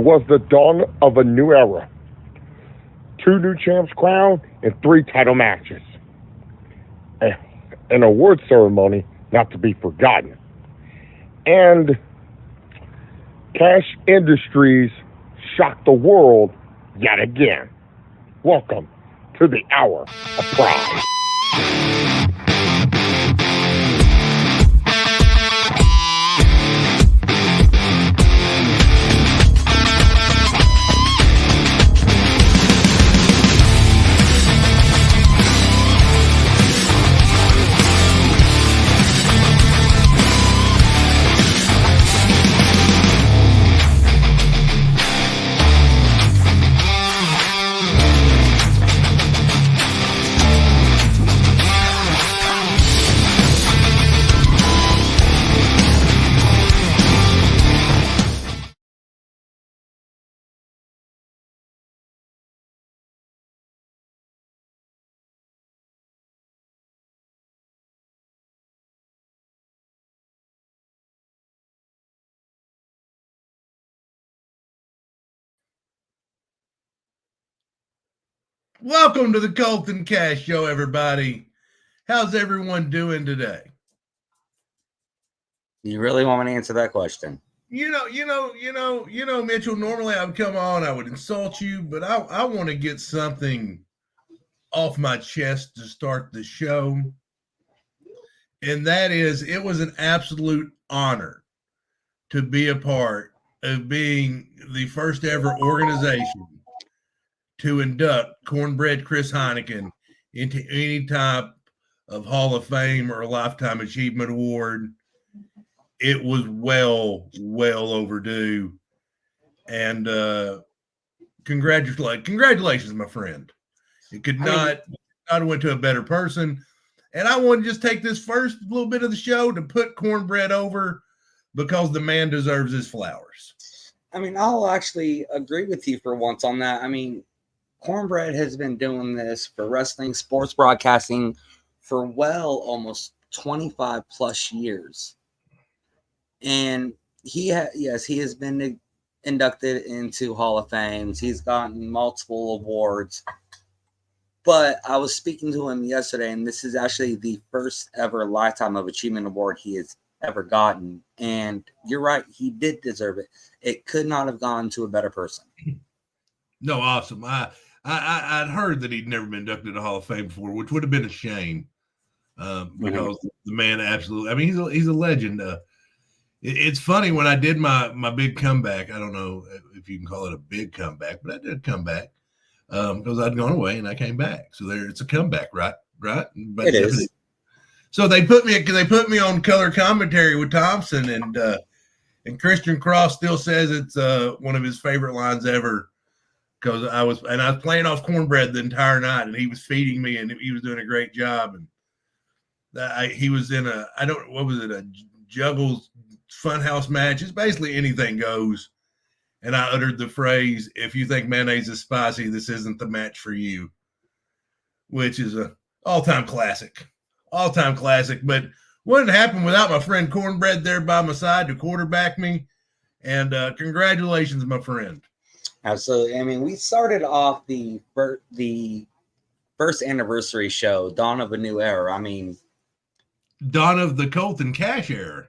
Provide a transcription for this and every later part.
was the dawn of a new era. 2 new champs crowned and 3 title matches. An award ceremony not to be forgotten. And Cash Industries shocked the world yet again. Welcome to the Hour of Pride. Welcome to the Colton Cash Show, everybody. How's everyone doing today? You really want me to answer that question? You know, Mitchell, normally I would come on, I would insult you, but I want to get something off my chest to start the show. And that is, it was an absolute honor to be a part of being the first ever organization to induct Cornbread Chris Heineken into any type of Hall of Fame or a Lifetime Achievement Award. It was well overdue. And congratulations, my friend. It could not have went to a better person. And I want to just take this first little bit of the show to put Cornbread over because the man deserves his flowers. I mean, I'll actually agree with you for once on that. I mean, Cornbread has been doing this for wrestling, sports broadcasting for almost 25 plus years. And he has been inducted into Hall of Fame. He's gotten multiple awards. But I was speaking to him yesterday, and this is actually the first ever Lifetime of Achievement Award he has ever gotten. And you're right, he did deserve it. It could not have gone to a better person. No, awesome. I'd heard that he'd never been inducted into Hall of Fame before, which would have been a shame because the man absolutely, I mean, he's a legend. It's funny when I did my big comeback. I don't know if you can call it a big comeback, but I did come back because I'd gone away and I came back. So it's a comeback, right? But it is. So they put me on color commentary with Thompson, and Christian Cross still says it's one of his favorite lines ever. Because I was playing off Cornbread the entire night, and he was feeding me, and he was doing a great job. And he was in a Juggles Funhouse match. It's basically anything goes. And I uttered the phrase, "If you think mayonnaise is spicy, this isn't the match for you," which is a all-time classic. But wouldn't happen without my friend Cornbread there by my side to quarterback me. And congratulations, my friend. Absolutely. I mean, we started off the first anniversary show, Dawn of a New Era. I mean, Dawn of the Colton Cash era.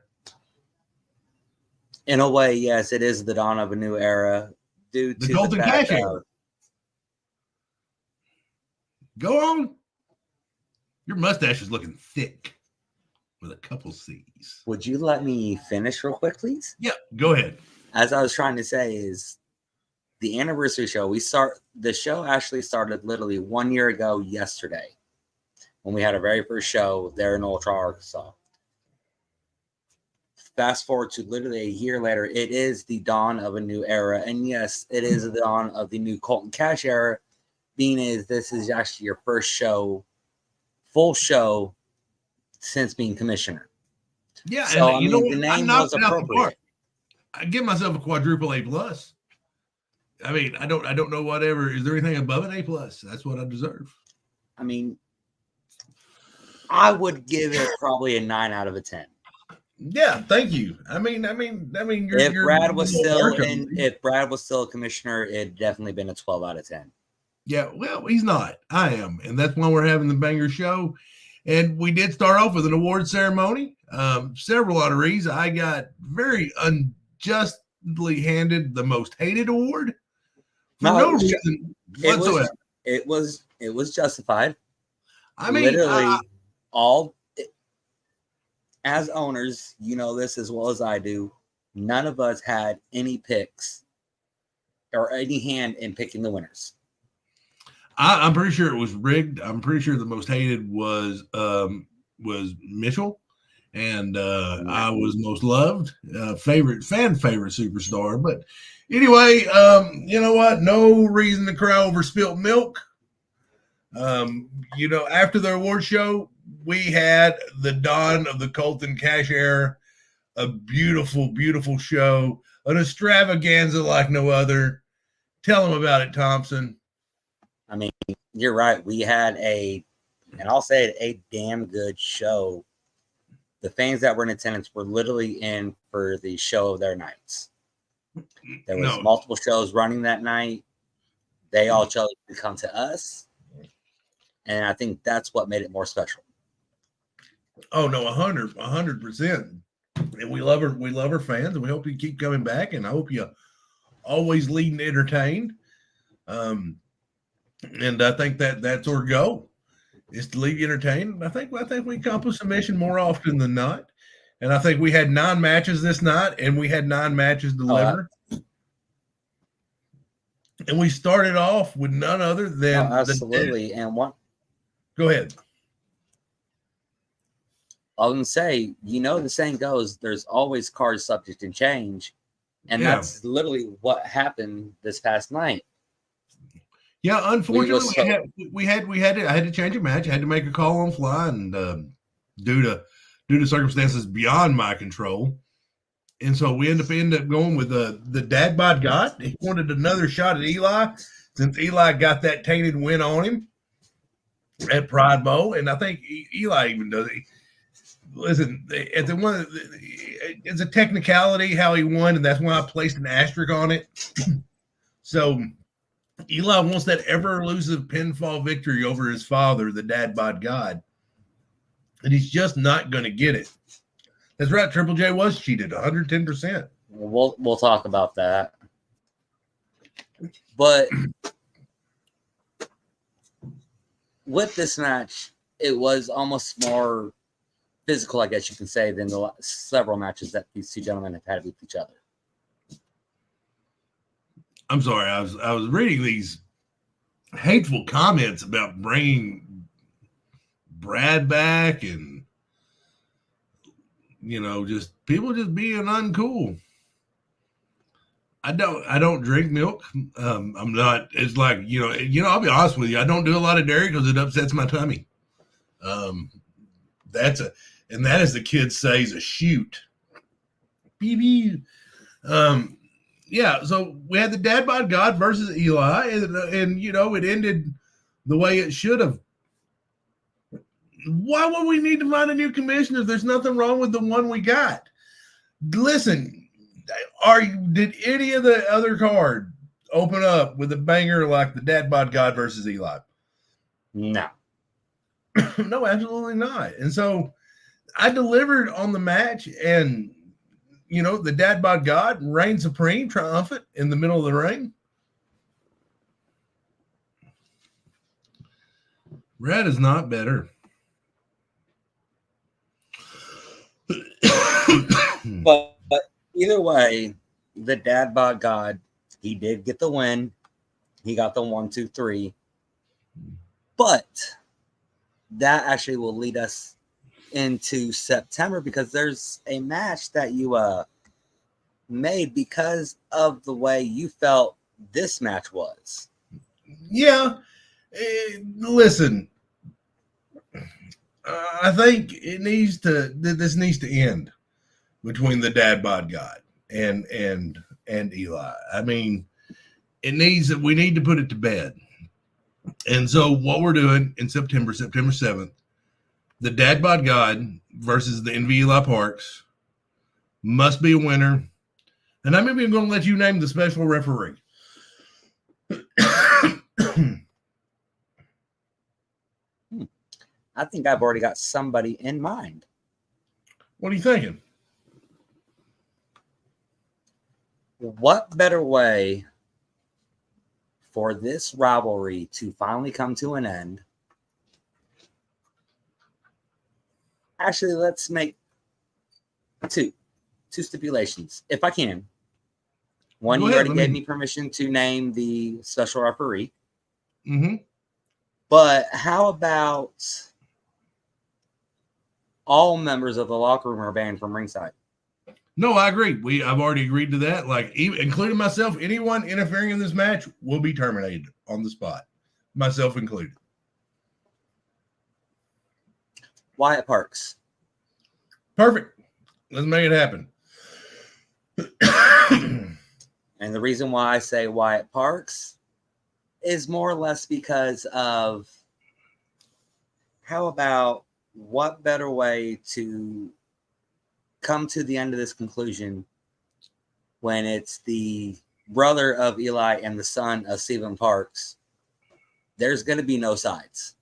In a way, yes, it is the dawn of a new era due to the Colton Cash era. Go on. Your mustache is looking thick with a couple C's. Would you let me finish real quick, please? Yeah, go ahead. As I was trying to say is, the anniversary show, the show actually started literally 1 year ago yesterday when we had our very first show there in Ultra, Arkansas. Fast forward to literally a year later, it is the dawn of a new era. And yes, it is the dawn of the new Colton Cash era, being as this is actually your first full show since being commissioner. Yeah, so, and the name was appropriate. I give myself a quadruple A+. I mean, I don't know whatever. Is there anything above an A+? That's what I deserve. I mean, I would give it probably a 9 out of a 10. Yeah, thank you. I mean, If Brad was still a commissioner, it'd definitely been a 12 out of 10. Yeah, well, he's not. I am, and that's why we're having the banger show. And we did start off with an award ceremony. Several honorees. I got very unjustly handed the most hated award for no reason whatsoever. It was justified. I mean, literally, as owners, you know this as well as I do. None of us had any picks or any hand in picking the winners. I'm pretty sure it was rigged. I'm pretty sure the most hated was Mitchell, and I was most loved, favorite superstar. But anyway, you know what? No reason to cry over spilt milk. After the award show, we had the dawn of the Colton Cash era, a beautiful, beautiful show, an extravaganza like no other. Tell them about it, Thompson. I mean, you're right. We had and I'll say it, a damn good show. The fans that were in attendance were literally in for the show of their nights. There was multiple shows running that night. They all chose to come to us. And I think that's what made it more special. Oh no, 100%. And we love our fans, and we hope you keep coming back, and I hope you always lead and entertain. And I think that's our goal, is to lead entertain. I think we accomplish the mission more often than not. And I think we had 9 matches this night, and we had 9 matches delivered. And we started off with none other than absolutely. And what? Go ahead. I was going to say, the saying goes, there's always cards subject to change. And that's literally what happened this past night. Yeah, unfortunately, I had to change a match. I had to make a call on fly, and due to circumstances beyond my control. And so we end up going with the dad bod God. He wanted another shot at Eli, since Eli got that tainted win on him at Pride Bowl, and I think Eli even does it. Listen, it's a technicality how he won, and that's why I placed an asterisk on it. So Eli wants that ever elusive pinfall victory over his father, the dad bod God, and he's just not going to get it. That's right. Triple J was cheated 110%. We'll talk about that. But with this match, it was almost more physical, I guess you can say, than the several matches that these two gentlemen have had with each other. I'm sorry. I was reading these hateful comments about bringing Brad back, and just people just being uncool. I don't drink milk. I'm not. It's like I'll be honest with you. I don't do a lot of dairy because it upsets my tummy. That, as the kids say, is a shoot. BB. Yeah, so we had the dad bod God versus Eli, and it ended the way it should have. Why would we need to find a new commissioner if there's nothing wrong with the one we got? Listen, did any of the other card open up with a banger like the dad bod God versus Eli? No. No, absolutely not. And so I delivered on the match, and the dad bod God reigned supreme, triumphant in the middle of the ring. Red is not better. But either way, the dad bod God, he did get the win. He got the 1, 2, 3. But that actually will lead us into September, because there's a match that you made because of the way you felt this match was. Yeah. Listen, I think this needs to end between the dad bod God and Eli. I mean, we need to put it to bed. And so what we're doing in September 7th, the dad bod God versus the Envy Eli Parks Must be a winner. And I'm even going to let you name the special referee. I think I've already got somebody in mind. What are you thinking? What better way for this rivalry to finally come to an end? Actually, let's make two stipulations, if I can. One, you already gave me permission to name the special referee. Mm-hmm. But how about all members of the locker room are banned from ringside? No, I agree. I've already agreed to that. Like, including myself, anyone interfering in this match will be terminated on the spot, myself included. Wyatt Parks. Perfect. Let's make it happen. And the reason why I say Wyatt Parks is more or less because of how about what better way to come to the end of this conclusion when it's the brother of Eli and the son of Stephen Parks. There's going to be no sides.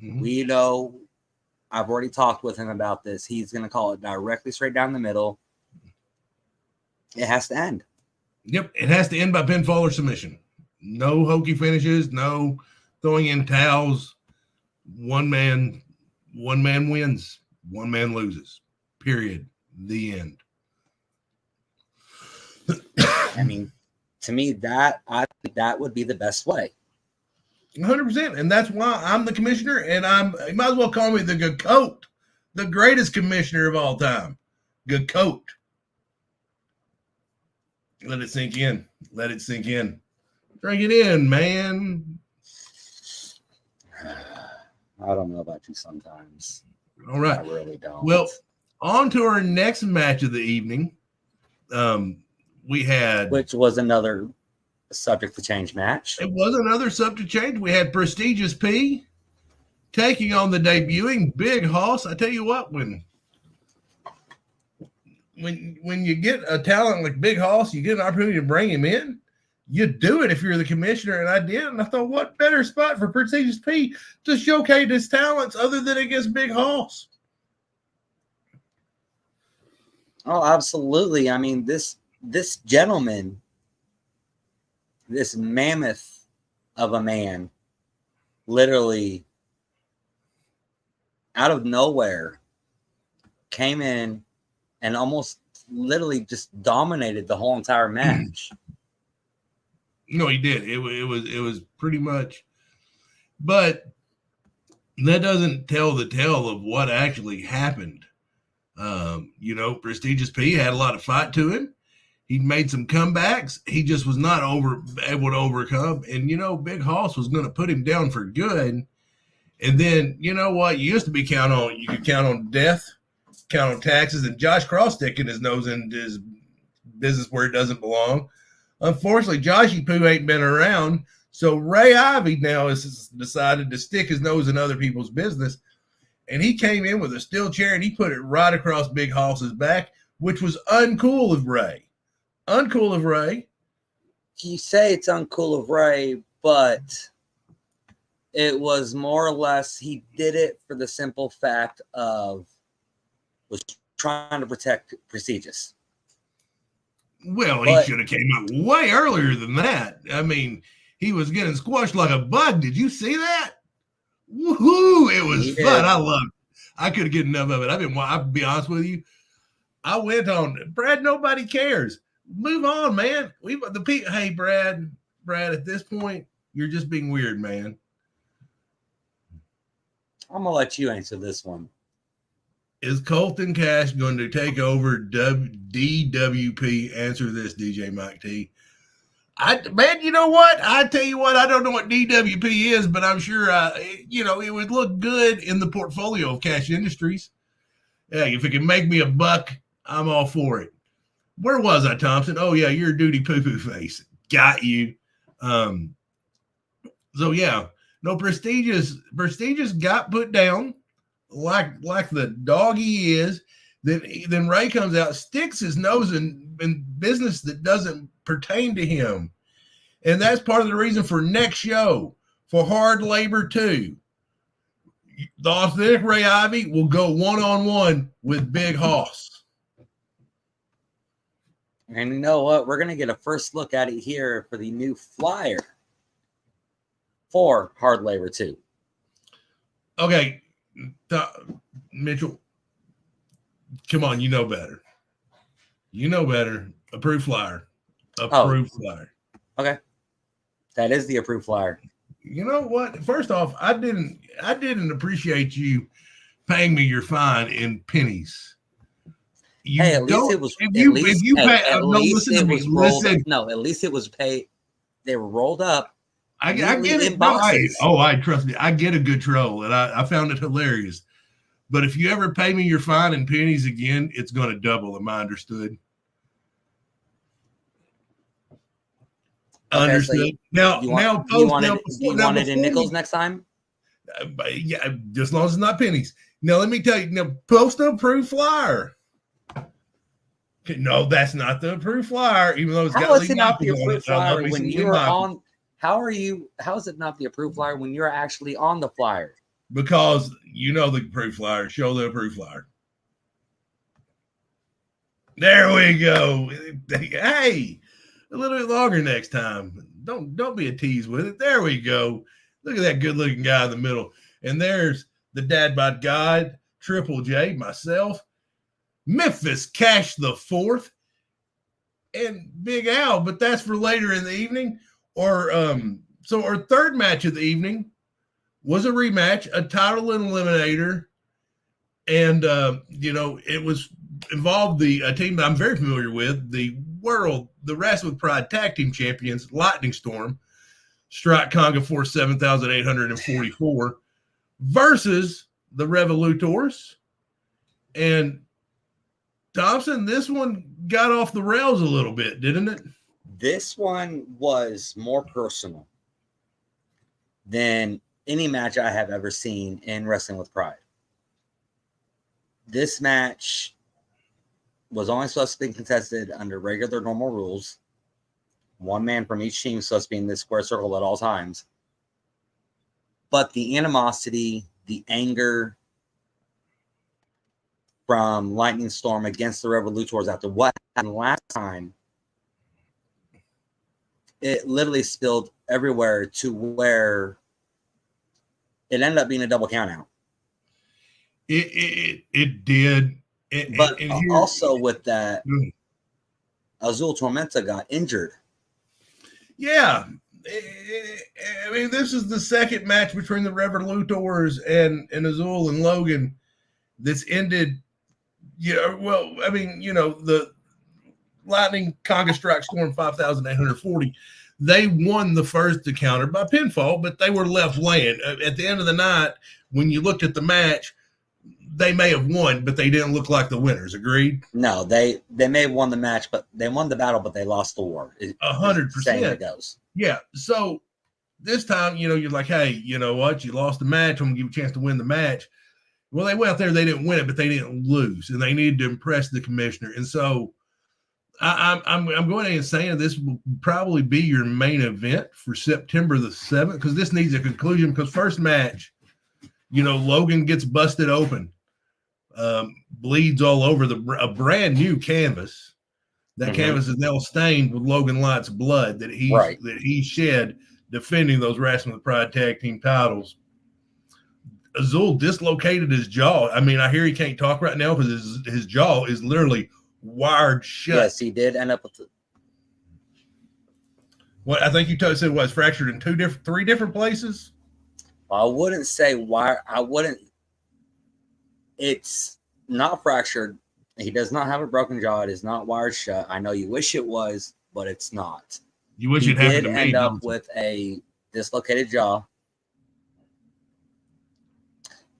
Mm-hmm. We know, I've already talked with him about this. He's going to call it directly straight down the middle. It has to end. Yep, it has to end by pinfall or submission. No hokey finishes, no throwing in towels. One man wins, one man loses. Period. The end. I mean, to me, I think that would be the best way. 100%. And that's why I'm the commissioner, and you might as well call me the GOAT, the greatest commissioner of all time. GOAT. Let it sink in. Let it sink in. Drink it in, man. I don't know about you sometimes. All right. I really don't. Well, on to our next match of the evening. We had... Which was another subject to change match. It was another subject change. We had Prestigious P taking on the debuting Big Hoss. I tell you what, when you get a talent like Big Hoss, you get an opportunity to bring him in, you do it if you're the commissioner, and I did. And I thought, what better spot for Prestigious P to showcase his talents other than against Big Hoss? Oh, absolutely. I mean, this gentleman, this mammoth of a man, literally out of nowhere came in and almost literally just dominated the whole entire match. No, he did. It was pretty much, but that doesn't tell the tale of what actually happened. Prestigious P had a lot of fight to him. He made some comebacks. He just was not able to overcome. And, Big Hoss was going to put him down for good. And then, you know what? You could count on death, count on taxes, and Josh Cross sticking his nose into his business where it doesn't belong. Unfortunately, Joshy Poo ain't been around. So Ray Ivy now has decided to stick his nose in other people's business. And he came in with a steel chair and he put it right across Big Hoss's back, which was uncool of Ray. Uncool of Ray. You say it's uncool of Ray, but it was more or less he did it for the simple fact of was trying to protect Prestigious. Well, he should have came out way earlier than that. I mean, he was getting squashed like a bug. Did you see that? Woohoo! It was fun. I loved it. I couldn't get enough of it. I'll be honest with you. I went on, Brad, nobody cares. Move on, man. Hey, Brad, at this point, you're just being weird, man. I'm going to let you answer this one. Is Colton Cash going to take over DWP? Answer this, DJ Mike T. Man, you know what? I tell you what, I don't know what DWP is, but I'm sure, it would look good in the portfolio of Cash Industries. Hey, if it can make me a buck, I'm all for it. Where was I, Thompson? Oh, yeah, you're a duty poo-poo face. Got you. So, yeah. No, Prestigious got put down like the dog he is. Then Ray comes out, sticks his nose in business that doesn't pertain to him. And that's part of the reason for next show, for Hard Labor 2. The authentic Ray Ivy will go one-on-one with Big Hoss. And you know what? We're going to get a first look at it here for the new flyer for Hard Labor 2. Okay, Mitchell, come on, you know better. You know better. Approved flyer. Approved flyer. Okay. That is the approved flyer. You know what? First off, I didn't appreciate you paying me your fine in pennies. Hey, at least it was. At least it was paid. They were rolled up. I get it. Trust me. I get a good troll, and I found it hilarious. But if you ever pay me your fine in pennies again, it's going to double. Am I understood? Okay, understood. So you want it in nickels next time? Yeah, just as long as it's not pennies. Now let me tell you. Now post an approved flyer. No, that's not the approved flyer. Even though it's how is it not the approved flyer when you're on? How is it not the approved flyer when you're actually on the flyer? Because you know the approved flyer. Show the approved flyer. There we go. Hey, a little bit longer next time. Don't be a tease with it. There we go. Look at that good-looking guy in the middle. And there's the Dad Bod God, Triple J, myself, Memphis Cash the Fourth, and Big Al. But that's for later in the evening. So our third match of the evening was a rematch, a title and eliminator, and it was involved a team that I'm very familiar with, the Wrestling with Pride Tag Team Champions, Lightning Storm, Strike Conga Force 7,844 versus the Revolutors. And Thompson, this one got off the rails a little bit, didn't it? This one was more personal than any match I have ever seen in Wrestling with Pride. This match was only supposed to be contested under regular normal rules. One man from each team was supposed to be in this square circle at all times. But the animosity, the anger from Lightning Storm against the Revolutors after what happened last time, it literally spilled everywhere to where it ended up being a double count out. It did. But also with that, Azul Tormenta got injured. Yeah. I mean, this is the second match between the Revolutors and Azul and Logan that's ended. Yeah, well, I mean, the Lightning Conga Strike Storm 5,840. They won the first encounter by pinfall, but they were left laying. At the end of the night, when you looked at the match, they may have won, but they didn't look like the winners. Agreed? No, they may have won the match, but they won the battle, but they lost the war. 100%. It goes. Yeah. So this time, you're like, hey, you know what? You lost the match. I'm gonna give you a chance to win the match. Well, they went out there, they didn't win it, but they didn't lose, and they needed to impress the commissioner. And so I'm going ahead and saying this will probably be your main event for September the 7th, because this needs a conclusion. Because first match, Logan gets busted open, bleeds all over a brand new canvas. That canvas is now stained with Logan Light's blood that he shed defending those Wrestling with Pride tag team titles. Azul dislocated his jaw. I mean, I hear he can't talk right now because his jaw is literally wired shut. Yes, he did end up with what I think you said was fractured in three different places. I wouldn't say wire. It's not fractured. He does not have a broken jaw. It is not wired shut. I know you wish it was, but it's not. You wish it happened to me. He did end up with a dislocated jaw.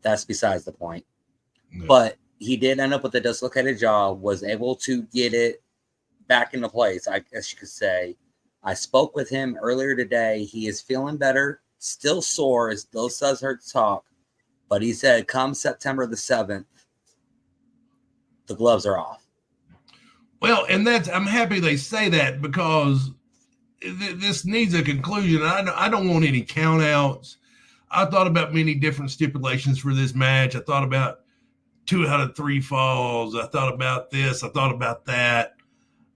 That's besides the point. No. But he did end up with a dislocated jaw, was able to get it back into place, I guess you could say. I spoke with him earlier today. He is feeling better, still sore, it still does hurt to talk, but he said come September the 7th, the gloves are off. Well, and I'm happy they say that because this needs a conclusion. I don't want any countouts. I thought about many different stipulations for this match. I thought about 2 out of 3 falls. I thought about this. I thought about that.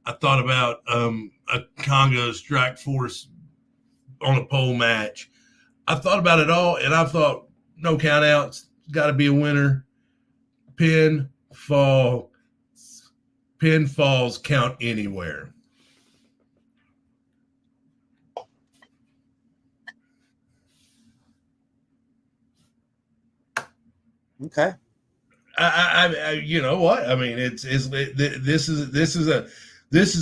I thought about a Congo Strike Force on a pole match. I thought about it all, and I thought no countouts. Got to be a winner. Pinfalls count anywhere. Okay. I you know what? I mean, this is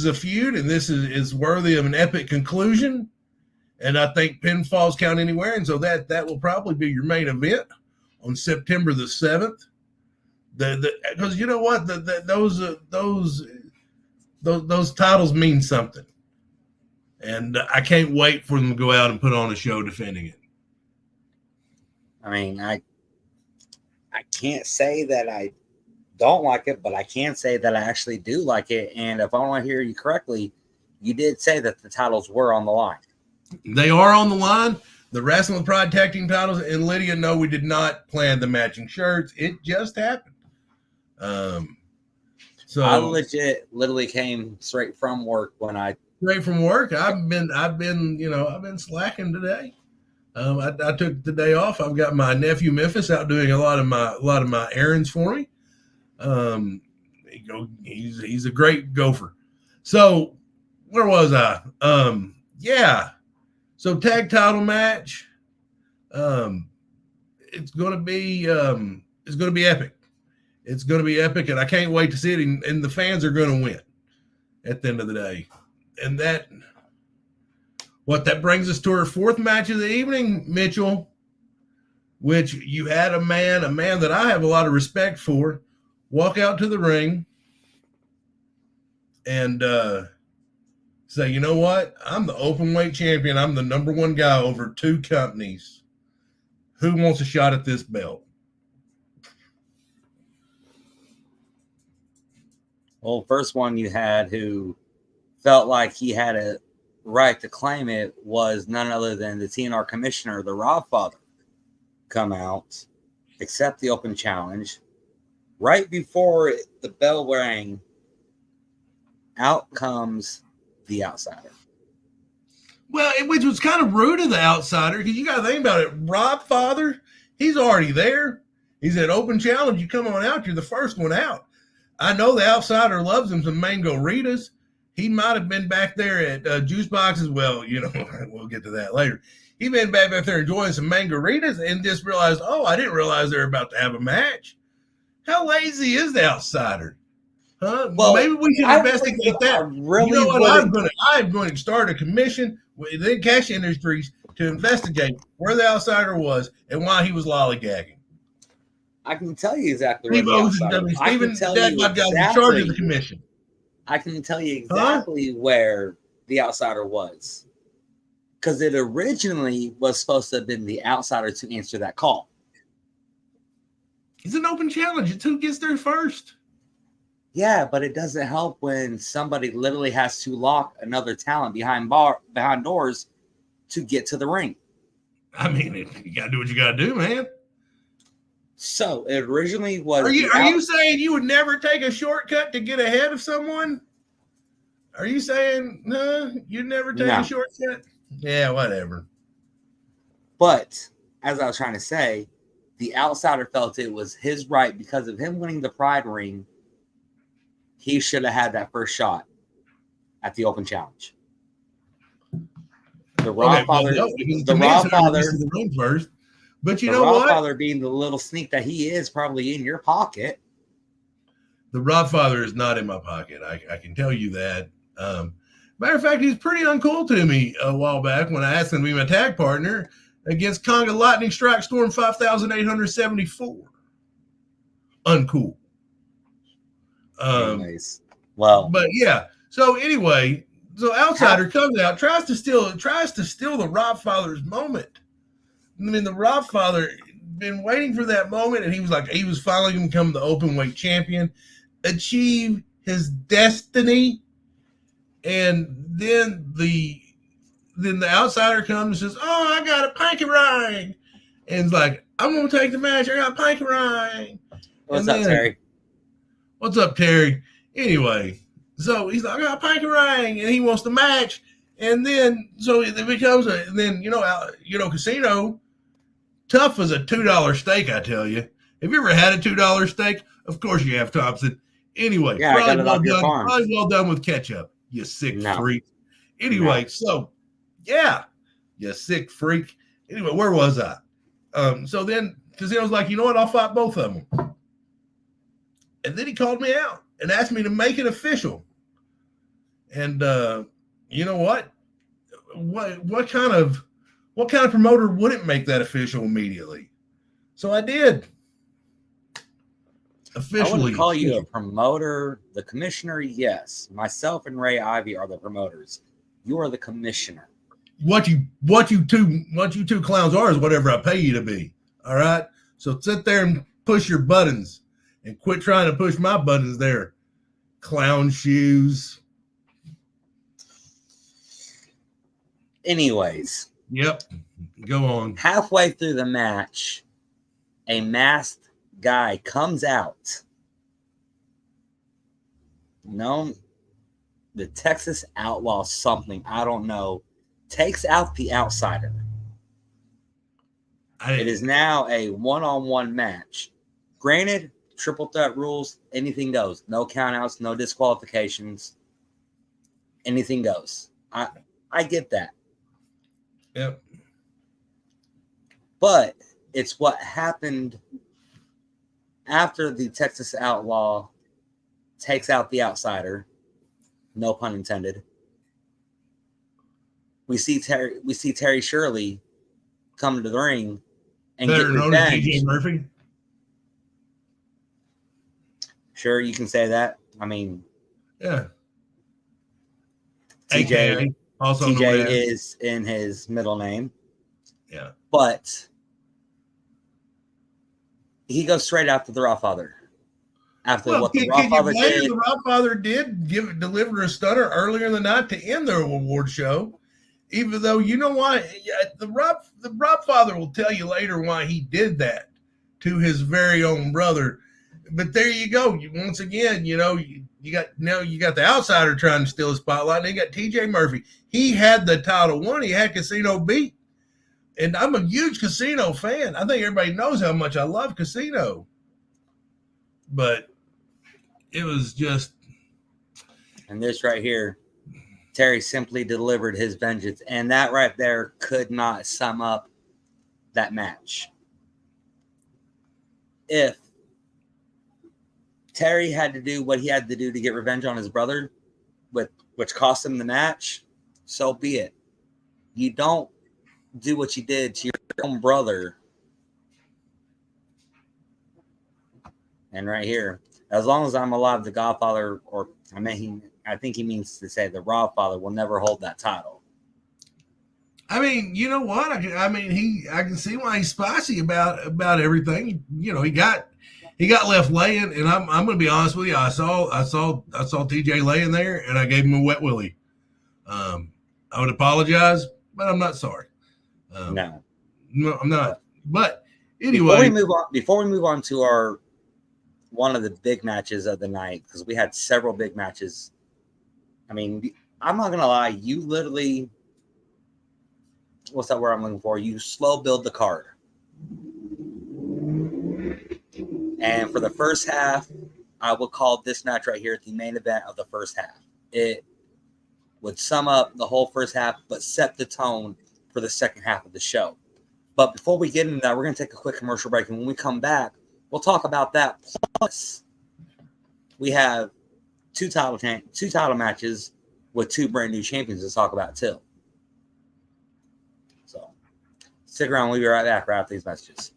a feud, and this is worthy of an epic conclusion. And I think pinfalls count anywhere, and so that will probably be your main event on September the 7th. Because you know what, those titles mean something, and I can't wait for them to go out and put on a show defending it. I mean, I can't say that I don't like it, but I can say that I actually do like it. And if I want to hear you correctly, you did say that the titles were on the line. They are on the line. The Wrestling with Pride tag team titles. And Lydia, no, we did not plan the matching shirts. It just happened. So I literally came straight from work straight from work. I've been slacking today. I took the day off. I've got my nephew Memphis out doing a lot of my errands for me. He's a great gopher. So where was I? Yeah. So tag title match. It's gonna be epic. It's gonna be epic, and I can't wait to see it. And the fans are gonna win at the end of the day. And that brings us to our 4th match of the evening, Mitchell, which you had a man that I have a lot of respect for, walk out to the ring and say, you know what? I'm the open weight champion. I'm the number 1 guy over 2 companies. Who wants a shot at this belt? Well, first one you had who felt like he had a right to claim it was none other than the TNR commissioner, the Rodfather, come out, accept the open challenge. Right before the bell rang, out comes the outsider. Well, which was kind of rude of the outsider, because you got to think about it. Rodfather, he's already there. He's at open challenge. You come on out, you're the first one out. I know the outsider loves him some mango Ritas. He might have been back there at Juice Boxes. Well, we'll get to that later. He been back there enjoying some mango-ritas and just realized, I didn't realize they're about to have a match. How lazy is the outsider? Huh? Well, maybe we should investigate that. You know what? I'm going to start a commission within Cash Industries to investigate where the outsider was and why he was lollygagging. I can tell you exactly where the outsider was. Stephen, that guy's in charge of the commission. I can tell you exactly where the outsider was. Because it originally was supposed to have been the outsider to answer that call. It's an open challenge. It's who gets there first. Yeah, but it doesn't help when somebody literally has to lock another talent behind doors to get to the ring. I mean, you got to do what you got to do, man. So it originally was. Are you saying you would never take a shortcut to get ahead of someone? Are you saying no? You'd never take a shortcut? Yeah, whatever. But as I was trying to say, the outsider felt it was his right because of him winning the Pride ring. He should have had that first shot at the open challenge. The Rodfather, the ring first. But you know what? The Rodfather, being the little sneak that he is, probably in your pocket. The Rodfather is not in my pocket. I can tell you that. Matter of fact, he's pretty uncool to me a while back when I asked him to be my tag partner against Conga Lightning Strike Storm 5,874. Uncool. Anyways, well, but yeah. So anyway, outsider comes out, tries to steal the Rodfather's moment. I mean, the Rodfather been waiting for that moment, and he was finally going to become the open weight champion. achieve his destiny, and then the outsider comes and says, "Oh, I got a pinky ring," and it's like, "I'm gonna take the match. I got a pinky ring." What's up, Terry? What's up, Terry? Anyway, so he's like, "I got a pinky ring," and he wants the match, and then so it becomes Casino tough as a $2 steak. I tell you, have you ever had a $2 steak? Of course you have, Thompson. Anyway, yeah, I got it off your farm. Probably well done with ketchup, you sick freak. Anyway, so yeah, you sick freak. Anyway, where was I? So then Casino's like, you know what? I'll fight both of them. And then he called me out and asked me to make it official. And you know what? What kind of promoter wouldn't make that official immediately? So I did. Officially. I wouldn't call you a promoter. The commissioner, yes. Myself and Ray Ivy are the promoters. You are the commissioner. What you two clowns are is whatever I pay you to be. All right. So sit there and push your buttons and quit trying to push my buttons there. Clown shoes. Anyways. Yep. Go on. Halfway through the match, a masked guy comes out. Known the Texas Outlaw something, I don't know, takes out the outsider. It is now a one-on-one match. Granted, triple threat rules, anything goes. No countouts, no disqualifications. Anything goes. I get that. Yep. But it's what happened after the Texas Outlaw takes out the outsider. No pun intended. We see Terry Shirley come to the ring and get revenge. TJ Murphy. Sure, you can say that. I mean, yeah. TJ is in his middle name. Yeah. But he goes straight after the Rawfather. What the Rawfather did deliver a stunner earlier in the night to end their award show. Even though, you know why? The Rawfather will tell you later why he did that to his very own brother. But there you go. Once again, you got the outsider trying to steal the spotlight, and you got TJ Murphy. He had the title won. He had Casino beat. And I'm a huge Casino fan. I think everybody knows how much I love Casino. But it was just. And this right here, Terry simply delivered his vengeance. And that right there could not sum up that match. If Terry had to do what he had to do to get revenge on his brother, which cost him the match, so be it. You don't do what you did to your own brother. And right here, as long as I'm alive, the Godfather, I think he means to say the Rawfather will never hold that title. I mean, you know what? I can see why he's spicy about everything. You know, he got left laying, and I'm going to be honest with you. I saw TJ laying there, and I gave him a wet willy. I would apologize, but I'm not sorry. No, I'm not. But anyway, before we move on to our one of the big matches of the night, because we had several big matches. I mean, I'm not gonna lie, you literally, what's that word I'm looking for? You slow build the card. And for the first half, I will call this match right here the main event of the first half. It would sum up the whole first half, but set the tone for the second half of the show. But before we get into that, we're going to take a quick commercial break. And when we come back, we'll talk about that. Plus, we have two title matches with two brand new champions to talk about too. So stick around. We'll be right back right after these messages.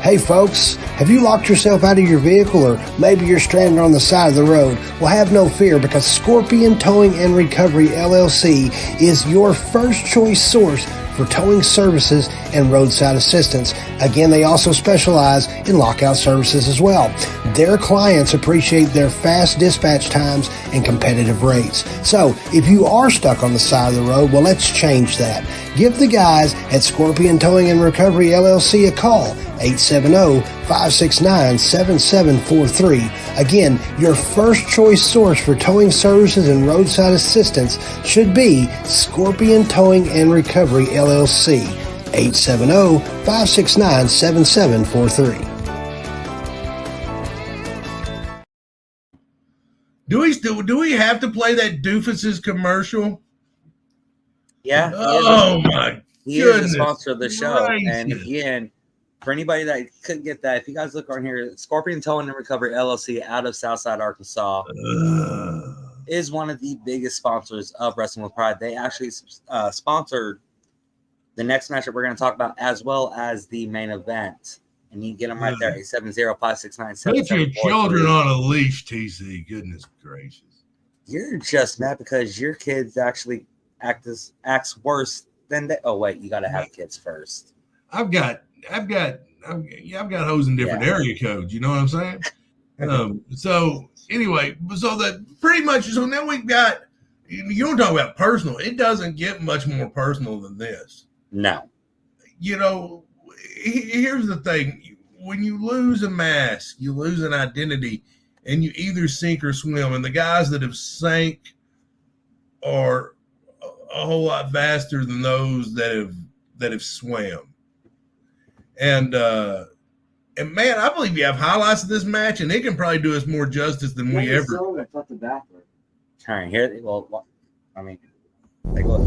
Hey folks, have you locked yourself out of your vehicle, or maybe you're stranded on the side of the road? Well, have no fear, because Scorpion Towing and Recovery LLC is your first choice source for towing services and roadside assistance. Again, they also specialize in lockout services as well. Their clients appreciate their fast dispatch times and competitive rates. So if you are stuck on the side of the road, well, let's change that. Give the guys at Scorpion Towing and Recovery LLC a call, 870-569-7743. Again, your first choice source for towing services and roadside assistance should be Scorpion Towing and Recovery LLC, 870-569-7743. Do we have to play that doofus's commercial? Yeah. Oh my He goodness. is the sponsor of the show. Gracious. And again, for anybody that couldn't get that, if you guys look on here, Scorpion Towing and Recovery LLC out of Southside, Arkansas, is one of the biggest sponsors of Wrestling with Pride. They actually sponsored the next match that we're going to talk about, as well as the main event. And you can get them right there, 870-569-7743. Put your children on a leash, TC. Goodness gracious. You're just mad because your kids actually acts worse than they. Oh wait, you got to have kids first. I've got hoes in different area codes. You know what I'm saying? So anyway, so that pretty much. So then we've got. You don't talk about personal. It doesn't get much more personal than this. No. You know, here's the thing. When you lose a mask, you lose an identity, and you either sink or swim. And the guys that have sank are a whole lot faster than those that have swam. And man, I believe you have highlights of this match, and it can probably do us more justice than we ever. All right, here. Well, I mean, take a look.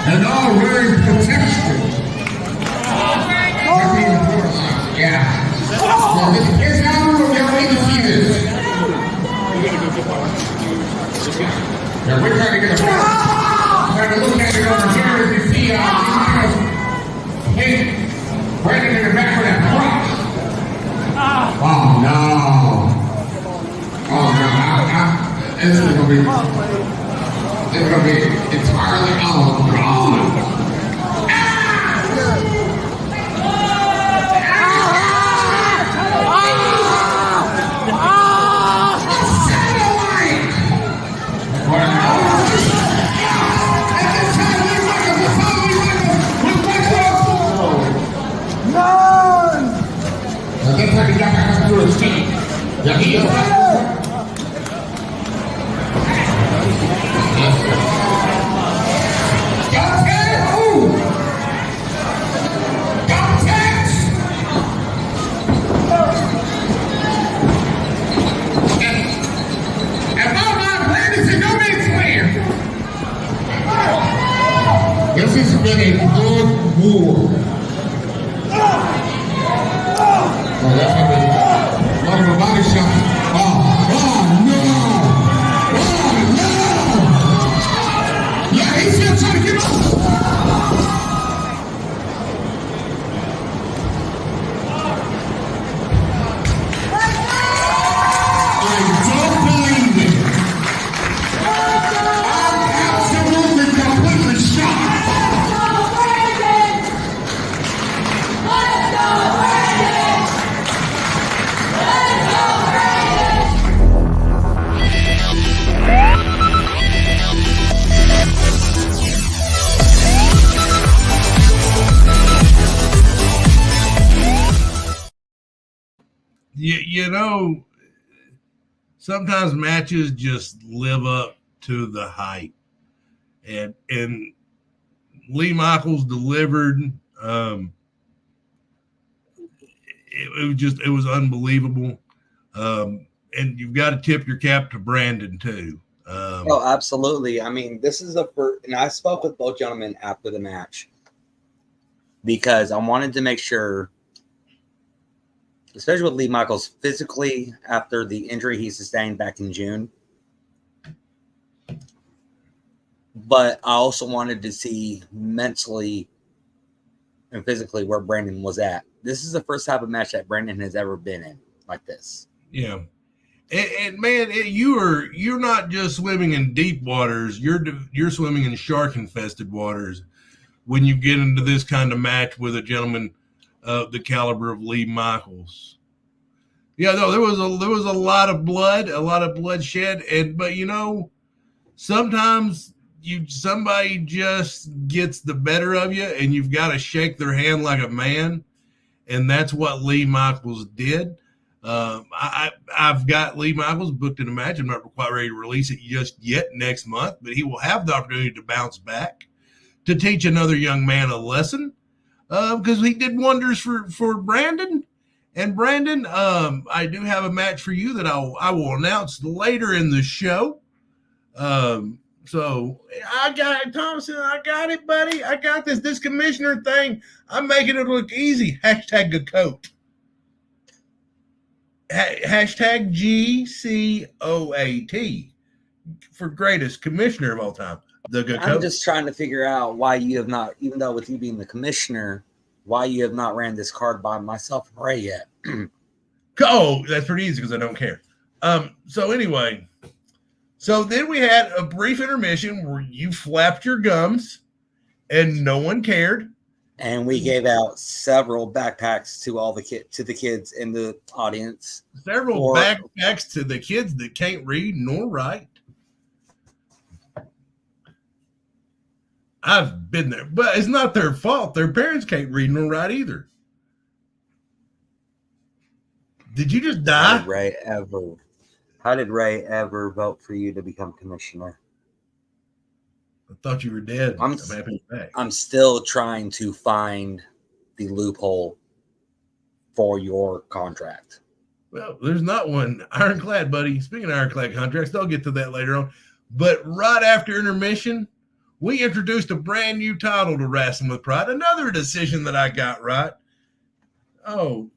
And Now we're trying to get a trying to look at it over here as you see hey, Brandon in the back with that crotch. Oh no. Oh no. This is gonna be entirely gone. That's how he got back up to his feet. Yeah, he is. This has been a good war. Oh, that's going to be like a body shot. Oh, no! Yeah, he's still trying to get up. I don't believe it. I'm absolutely completely shocked. You know, sometimes matches just live up to the hype, and Lee Michaels delivered. It was unbelievable, and you've got to tip your cap to Brandon too. Oh, absolutely. I mean, this is the first, and I spoke with both gentlemen after the match because I wanted to make sure, especially with Lee Michaels, physically after the injury he sustained back in June. But I also wanted to see mentally and physically where Brandon was at. This is the first type of match that Brandon has ever been in like this. Yeah. And man, you're not just swimming in deep waters. You're swimming in shark-infested waters when you get into this kind of match with a gentleman of the caliber of Lee Michaels. Yeah, no, there was a lot of blood, a lot of bloodshed, but you know, sometimes somebody just gets the better of you, and you've got to shake their hand like a man, and that's what Lee Michaels did. I've got Lee Michaels booked in a match. I'm not quite ready to release it just yet next month, but he will have the opportunity to bounce back to teach another young man a lesson because he did wonders for Brandon. And Brandon, I do have a match for you that I will announce later in the show. So I got it, Thompson. I got it, buddy. I got this. This commissioner thing, I'm making it look easy. Hashtag GCOAT. Hashtag GCOAT for greatest commissioner of all time. The GCOAT. I'm just trying to figure out why you have not, even though with you being the commissioner, why you have not ran this card by myself and Ray yet. Oh, that's pretty easy because I don't care. So anyway, so then we had a brief intermission where you flapped your gums and no one cared. And we gave out several backpacks to all the kids in the audience. Several backpacks to the kids that can't read nor write. I've been there, but it's not their fault. Their parents can't read nor write either. Did you just die? How did Ray ever vote for you to become commissioner? I thought you were dead. I'm happy you're back. I'm still trying to find the loophole for your contract. Well, there's not one. Ironclad, buddy. Speaking of ironclad contracts, I'll get to that later on. But right after intermission, we introduced a brand new title to Wrestling with Pride. Another decision that I got right. Oh,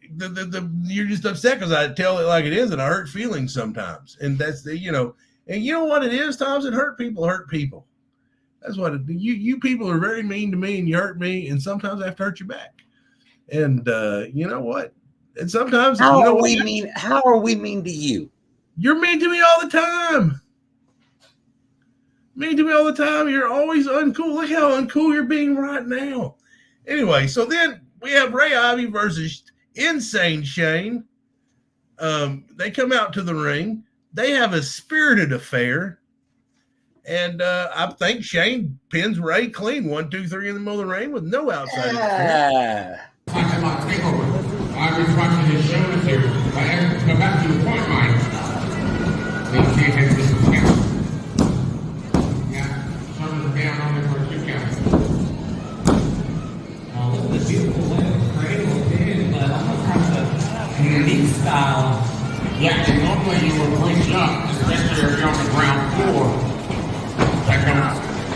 you're just upset because I tell it like it is, and I hurt feelings sometimes. And that's And you know what it is, Thompson? Hurt people hurt people. That's what you people are very mean to me, and you hurt me, and sometimes I have to hurt you back. And you know what? And sometimes How you know are what? we mean? How are we mean to you? You're mean to me all the time. Mean to me all the time. You're always uncool. Look how uncool you're being right now. Anyway, so then we have Ray Ivy versus Insane Shane. They come out to the ring. They have a spirited affair. And I think Shane pins Ray clean 1, 2, 3 in the middle of the ring with no outside interference. Talking about takeover. I was watching his show with you. I had to go back to the point line. They can't have this count. Yeah, some of the down only for 2 counts. Oh, look at the beautiful way of cradle pin, but almost kind of a unique style. Yeah, and normally you would push up, especially if you're on the ground floor.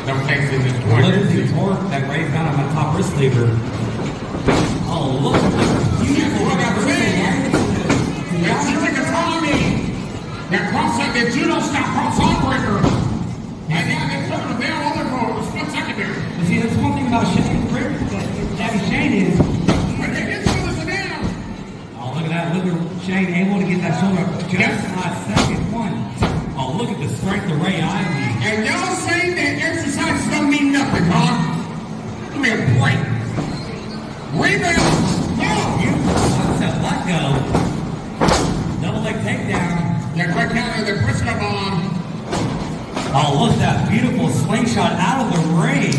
Don't take in this point. Look at the torque that Ray's got on my top wrist lever. Oh, look at the beautiful What I'm saying. That's the thing of Tommy. That cross, that judo style cross arm breaker. And yeah, they put him down on the floor. It was split second there. You see, that's one thing about Shane. Daddy Shane is. But they did slow us down. Oh, look at that. Look at Shane able to get that shoulder up just a second. One. Oh, look at the strength of Ray Ivy. And y'all saying that exercises don't mean nothing, huh? Give me a break. Rebound. No. That's a let go. Double leg takedown. Yeah, quick counter, the Briscoe bomb. Oh, look at that beautiful slingshot out of the ring.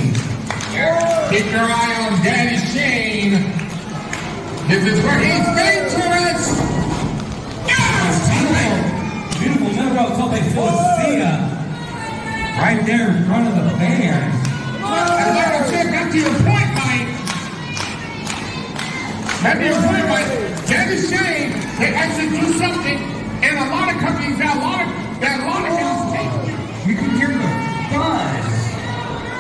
Keep your eye on Daddy Shane. This is where he's dangerous. Beautiful middle row tope Philistia. Right there in front of the fans. And like I said, got to your point, Mike. Got to your point, Mike. Daddy Shane, they actually do something, and a lot of companies, a lot of guys take it. You can hear the buzz.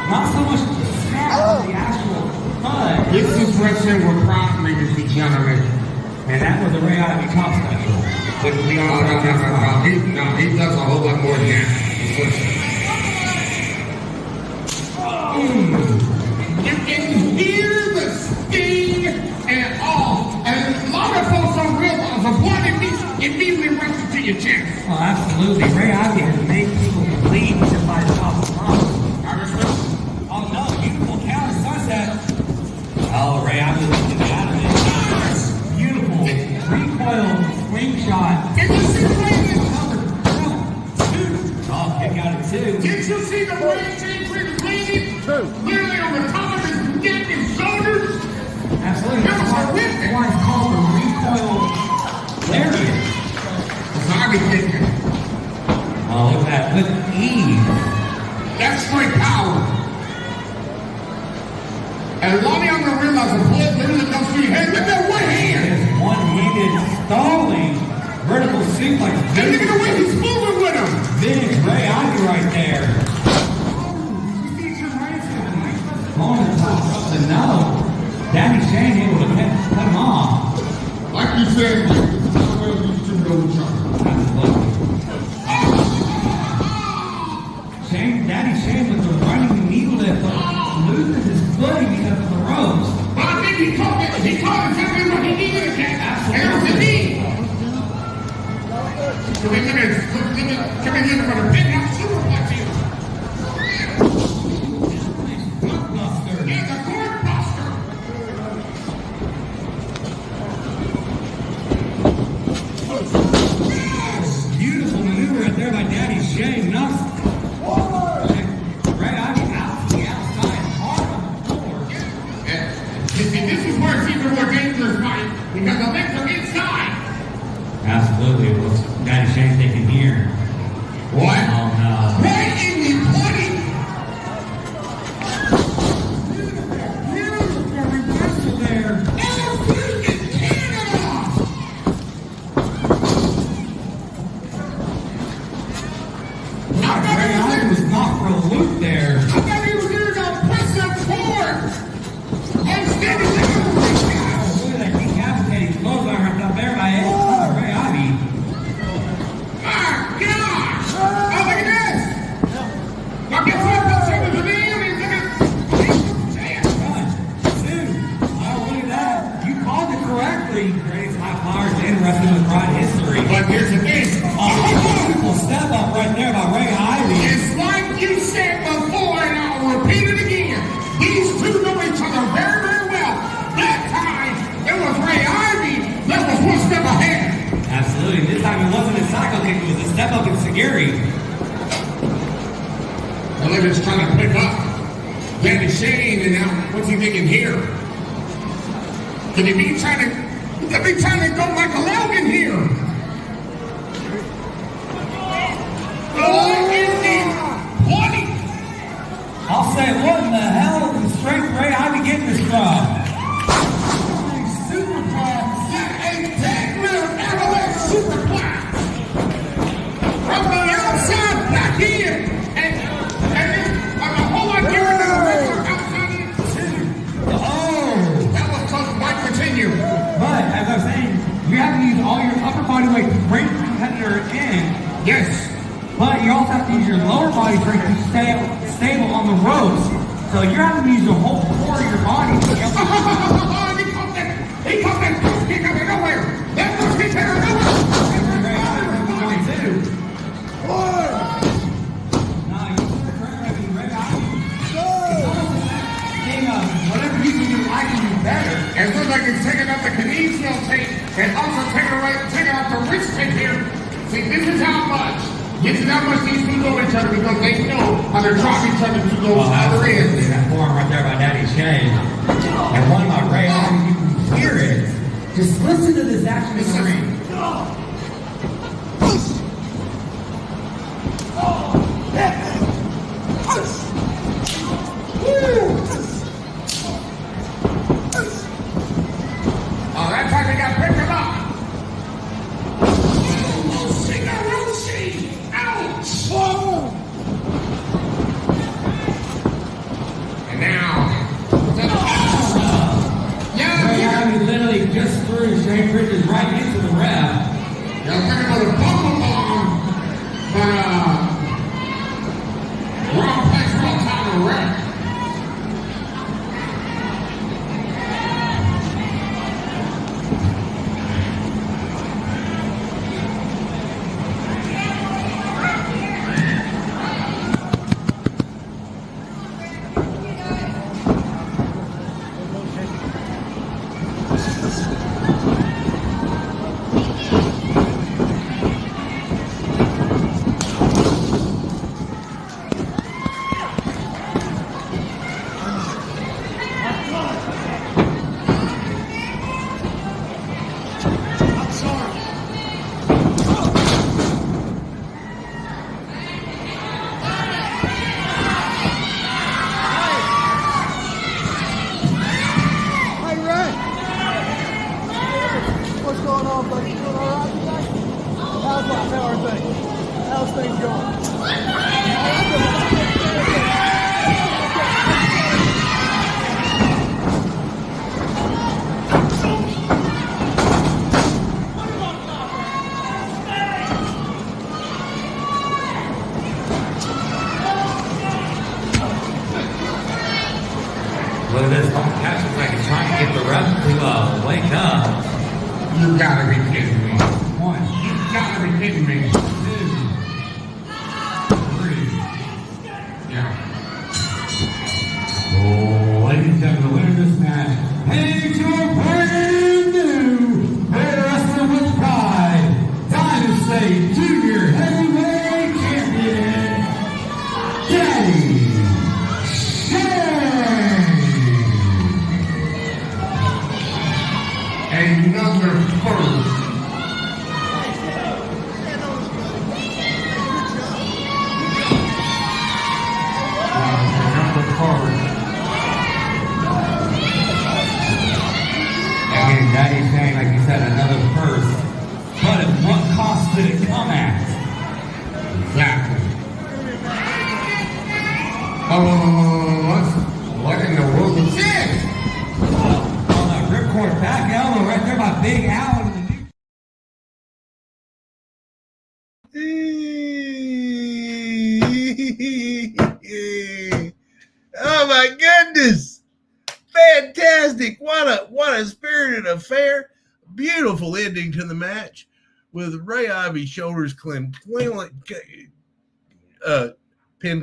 Not so much the sound, the actual buzz. This is wrestling we're proud, ladies and gentlemen. And that was a Ray Ivy top special. No, he does a whole lot more than that. You can hear the sting and all. And a lot of folks don't realize the blood immediately rushes to your chest. Oh, absolutely. Ray Ivy has made people bleed just by the top of the front. Oh, no. Beautiful counter sunset. Oh, Ray Ivy looking out of it. Beautiful. Recoil slingshot. Did you see the way this Oh, kick out at 2. Did you see the way James was leaning? Literally on the top of his neck and shoulders? Absolutely. That was horrific. That's why it's called the recoil lariat. Sorry, kicking. Oh, look at that. With ease. That's straight power. And a lot of y'all don't realize the blood literally goes through your head. Look at that one hand. His one-handed stalling vertical suplex. And look at the way he's moving with him. Vintage Ray Ivy right there. On the top of the nose. Daddy Shane able to cut him off. Like you said, well, these two know each other. Daddy Shane with the running knee lift loses his footing because of the ropes. But I think he caught exactly what he needed to catch. And it was the knee. So they coming in for the big house superplex here. And the court buster. Beautiful maneuver right there by Daddy Shane. Knocks Ray Ivy out to the outside, hard on the floor. Yeah. See, this is where it's even more dangerous, Mike, because the legs are inside. Absolutely. What's Daddy Shane thinking here? What? Oh, no. Wait Levin's trying to pick up Danny Shane, and now what's he thinking here? Could he be trying to go Michael Elgin here? Oh, is he 20? I'll say, what in the hell is the strength Ray Ivy getting this from? Superplex, a 10-minute avalanche superplex. From the outside back in, and a whole lot different than the regular outside in. Oh, that was close, might continue. But, as I was saying, you have to use all your upper body weight to bring the competitor in. Yes. But you also have to use your lower body strength to stay stable on the ropes. So you're having to use the whole core of your body. He coming nowhere. That was he coming nowhere. Whatever you can do, I can do better. It looks like he's taking up the kinesio tape and also taking off the wrist tape here. See, this is how much these two know each other because they know how to drop each other to those other ends. That form right there by Daddy Shane. And one by Ray Ivy, you can hear it. Just listen to this action in the ring. Oh, that time they got picked him up. Ouch! And now, Ray Ivy literally just threw Shane Bridges right into the ref. Y'all talking about a bumble bomb, but wrong place, wrong time to wreck. Look at this, don't catch it like he's trying to get the ref to wake up. You gotta be kidding me. One, You gotta be kidding me. 2, 3. Yeah. Oh, ladies and gentlemen, the winner of this match, heading to a brand new Pro Wrestling with Pride Dynasty Junior Heavyweight Champion, Daddy Shane. Another first. Another first. Again, Daddy Shane, like you said, another first. But at what cost did it come at? Exactly. What in the world is this? On that ripcord back elbow right there by Big Al in the Oh my goodness! Fantastic! What a spirited affair! Beautiful ending to the match with Ray Ivy's shoulders pinned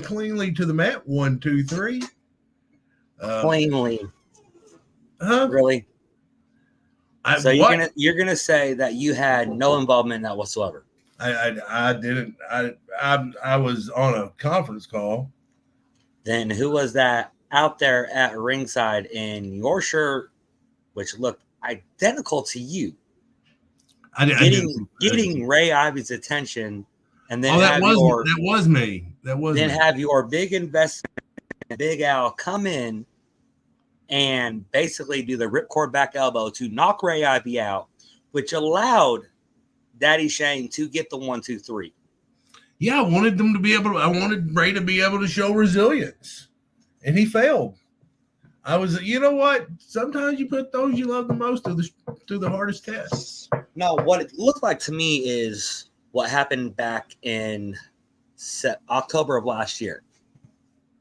cleanly to the mat. 1, 2, 3. Plainly. Huh? Really? So what? you're gonna say that you had no involvement in that whatsoever? I didn't. I was on a conference call. then who was that out there at ringside in your shirt, which looked identical to you, getting Ray Ivy's attention, and then that was me. Have your big investment, Big Al, come in and basically do the ripcord back elbow to knock Ray Ivy out, which allowed Daddy Shane to get the 1, 2, 3. Yeah, I wanted Ray to be able to show resilience, and he failed. You know what? Sometimes you put those you love the most through the hardest tests. No, what it looked like to me is what happened back in October of last year,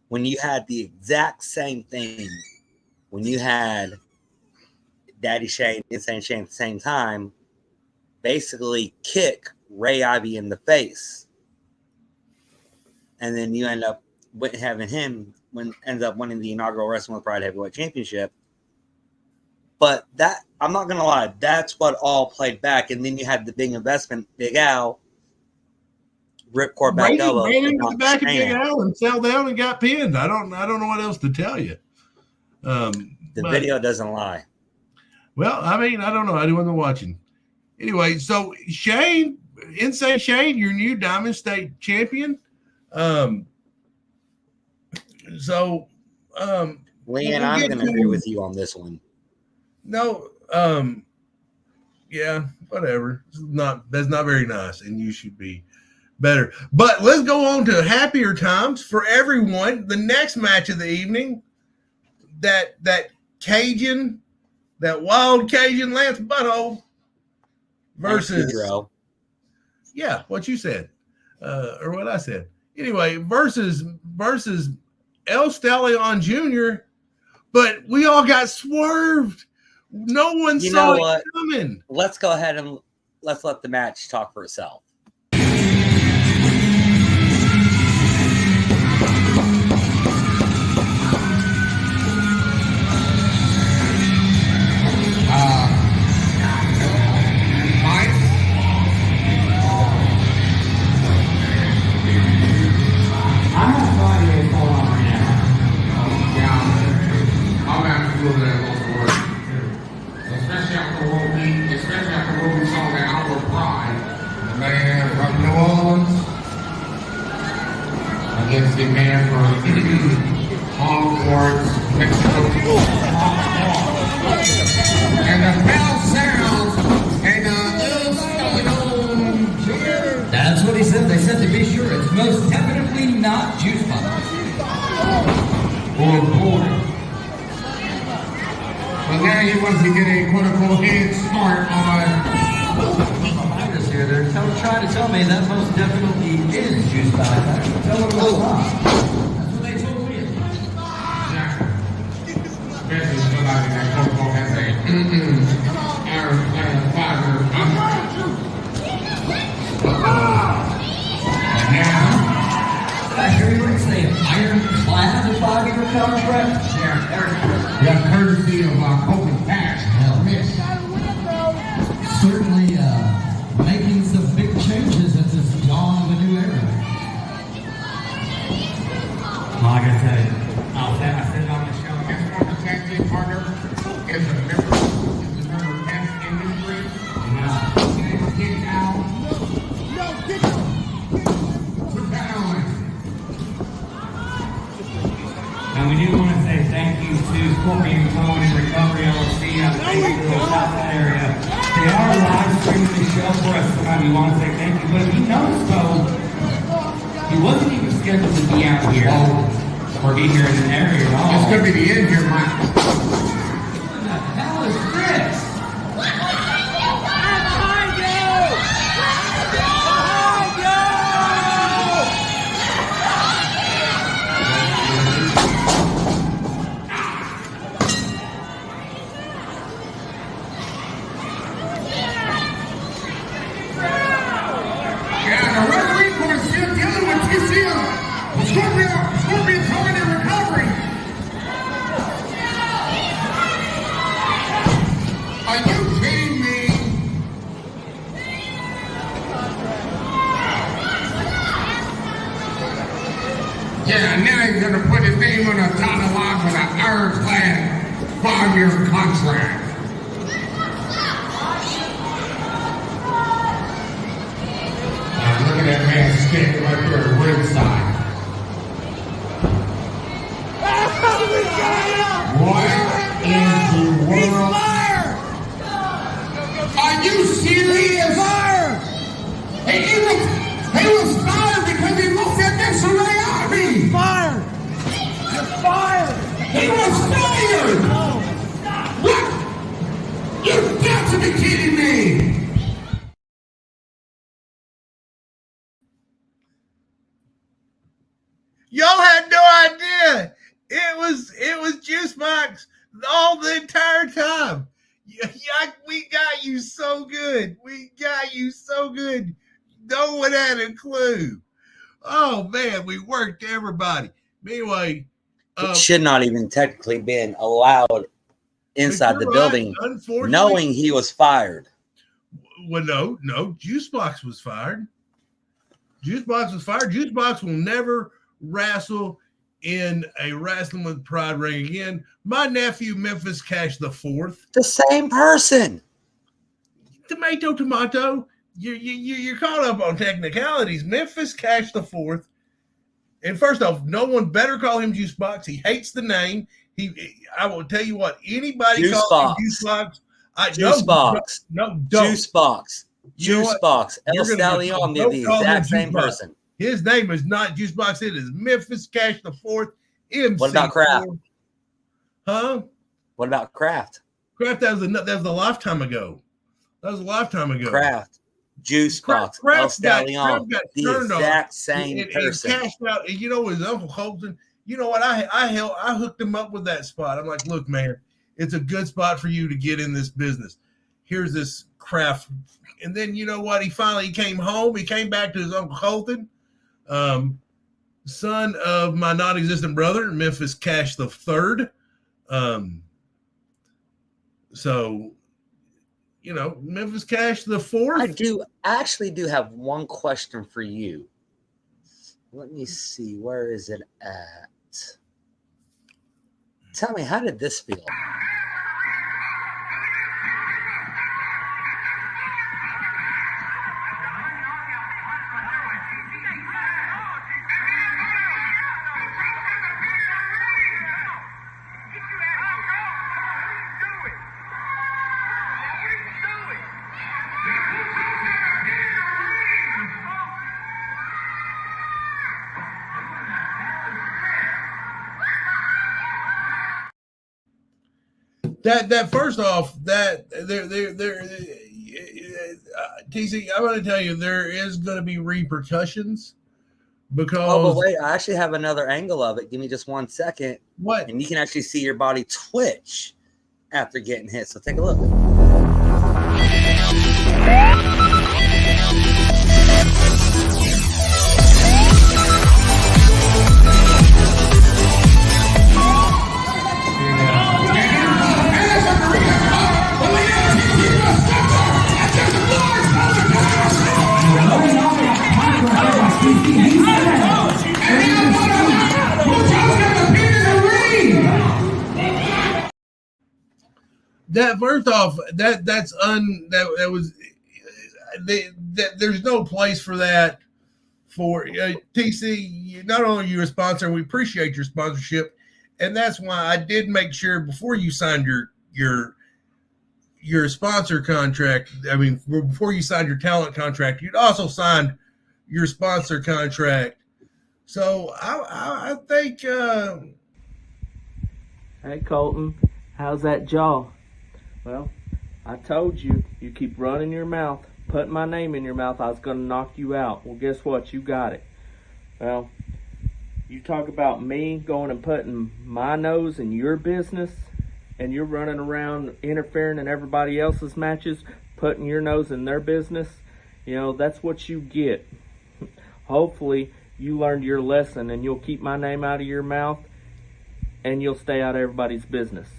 when you had the exact same thing, when you had Daddy Shane, Insane Shane at the same time, basically kick Ray Ivy in the face. And then you end up having him ends up winning the inaugural Wrestling with Pride Heavyweight Championship. But that, I'm not going to lie, that's what all played back. And then you had the big investment, Big Al, ripcord back elbow. Ran into the back of Big Al and fell down and got pinned. I don't know what else to tell you. The video doesn't lie. Well, I mean, I don't know. I wasn't watching. Anyway, so Shane, Insane Shane, your new Diamond State champion. Leanne, I'm going to agree with you on this one. No, yeah, whatever. That's not very nice, and you should be better. But let's go on to happier times for everyone. The next match of the evening, that wild Cajun Lance Butthole versus what you said, or what I said. Anyway, versus El Stallion Jr., but we all got swerved. No one saw it coming. Let's go ahead and let's let the match talk for itself. Especially after what we saw that Our Pride, man from New Orleans, against the man from Hogwarts, Mexico. And the bell sounds, and that's what he said. They said to be sure it's most definitely not juice box. Or boy. But now he wants to get a quote-unquote head start on. Here, they're trying to tell me that most definitely is juice box. Tell them what's wrong. That's what they told me. Especially somebody that quote-unquote has a Aaron Father. And now, I hear you were saying ironclad 5-year contract. Yeah, courtesy of Colton Cash. Miss. Certainly making some big changes at this dawn of a new era. Like I said, I said on the show. His former tag team partner is a member of Pest Industry. Get out. Put that on. And we do want to say thank you to Scorpion Cone and Recovery LLC out of Statesville, South area. They are live streaming the show for us tonight. We want to say thank you. But if you notice, though, he wasn't even scheduled to be out here or be here in an area at all. It's going to be the end here, Mike. What the hell is this? Scorpion coming in recovery. to put his name on a dotted line with an ironclad 5-year contract. Now look at that man standing right there at ringside. What in the world? Are you serious? He was fired because he looked at this array army. Fired! You're fired! He was fired! What? You've got to be kidding me! Y'all had no idea. It was Juicebox all the entire time. We got you so good. We got you so good. No one had a clue. Oh man, we worked everybody. Anyway, It should not even technically been allowed inside the building, knowing he was fired. Well, no, Juicebox was fired. Juicebox was fired. Juicebox will never wrestle in a Wrestling with Pride ring again. My nephew, Memphis Cash the Fourth. The same person. Tomato. You're caught up on technicalities. Memphis Cash the Fourth. And first off, no one better call him Juicebox. He hates the name. I will tell you what, anybody calls him Juicebox. Juicebox. No, don't. Juicebox. You know Juicebox. El Stallion, they're the exact same person. His name is not Juicebox. It is Memphis Cash the Fourth. MC. What about Kraft? Huh? What about Kraft? Kraft, that was a lifetime ago. Kraft. Juicebox. El Stallion. The exact same person. Cashed out. You know, his Uncle Colton. You know what? I hooked him up with that spot. I'm like, look, man, it's a good spot for you to get in this business. Here's this Kraft. And then you know what? He finally came home. He came back to his Uncle Colton, son of my non-existent brother, Memphis Cash the Third. So, you know, Memphis Cash the Fourth. I actually do have one question for you. Let me see. Where is it at? Tell me, how did this feel? That first off, that TC, I'm going to tell you, there is going to be repercussions because. Oh, but wait, I actually have another angle of it. Give me just 1 second. What? And you can actually see your body twitch after getting hit. So take a look. That first off, there's no place for that for TC. Not only are you a sponsor, we appreciate your sponsorship, and that's why I did make sure before you signed your sponsor contract. I mean, before you signed your talent contract, you'd also signed your sponsor contract. So I think. Hey, Colton, how's that jaw? Well, I told you, you keep running your mouth, putting my name in your mouth, I was going to knock you out. Well, guess what? You got it. Well, you talk about me going and putting my nose in your business, and you're running around interfering in everybody else's matches, putting your nose in their business. You know, that's what you get. Hopefully, you learned your lesson, and you'll keep my name out of your mouth, and you'll stay out of everybody's business.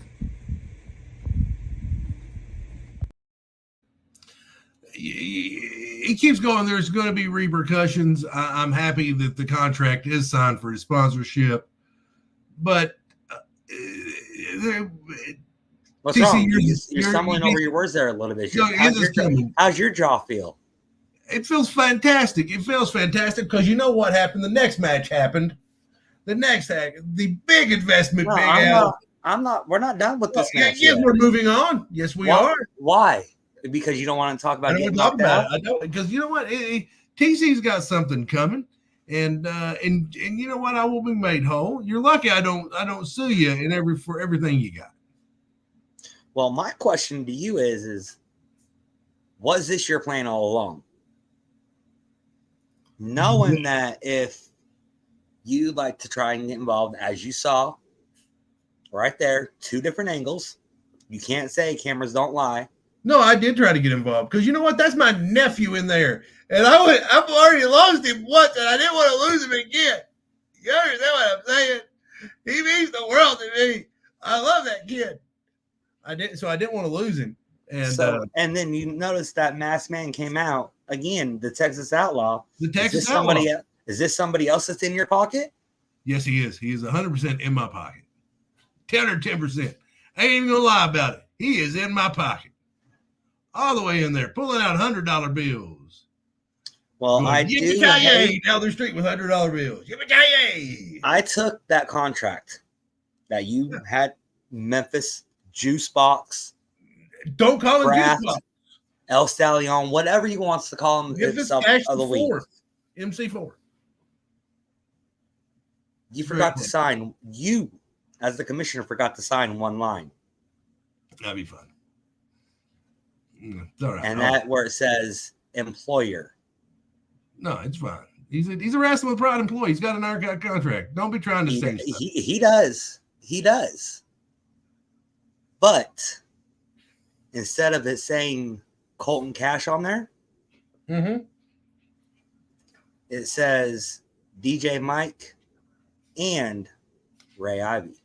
He keeps going. There's going to be repercussions. I'm happy that the contract is signed for his sponsorship. but What's TC, wrong? You're stumbling over your words there a little bit. How's your jaw feel? It feels fantastic. It feels fantastic because you know what happened. The next match happened. The big investment. No, Big I'm not. We're not done with this match. Yes, we're moving on. Yes, we are. Why? Because you don't want to talk about getting knocked out? I don't, because you know what? TC's got something coming, and you know what? I will be made whole. You're lucky I don't sue you for everything you got. Well, my question to you is was this your plan all along? Knowing that if you like to try and get involved, as you saw right there, 2 different angles. You can't say cameras don't lie. No, I did try to get involved because you know what? That's my nephew in there. And I've already lost him once and I didn't want to lose him again. You understand what I'm saying? He means the world to me. I love that kid. I didn't want to lose him. And then you notice that Masked Man came out again, the Texas Outlaw. The Texas Outlaw. Is this somebody else that's in your pocket? Yes, he is. He is 100% in my pocket. 10%. I ain't even gonna lie about it. He is in my pocket. All the way in there, pulling out $100 bills. Well, down the street with $100 bills. I took that contract that you had, Memphis, Juice Box. Don't call him Juice Box. El Stallion, whatever he wants to call him himself of the week. MC4. You forgot to sign. You, as the commissioner, forgot to sign one line. That'd be fun. All right. And that where it says employer. No, it's fine. He's a Wrestling with Pride employee. He's got an archive contract. Don't be trying to say stuff. He does. He does. But instead of it saying Colton Cash on there, it says DJ Mike and Ray Ivy.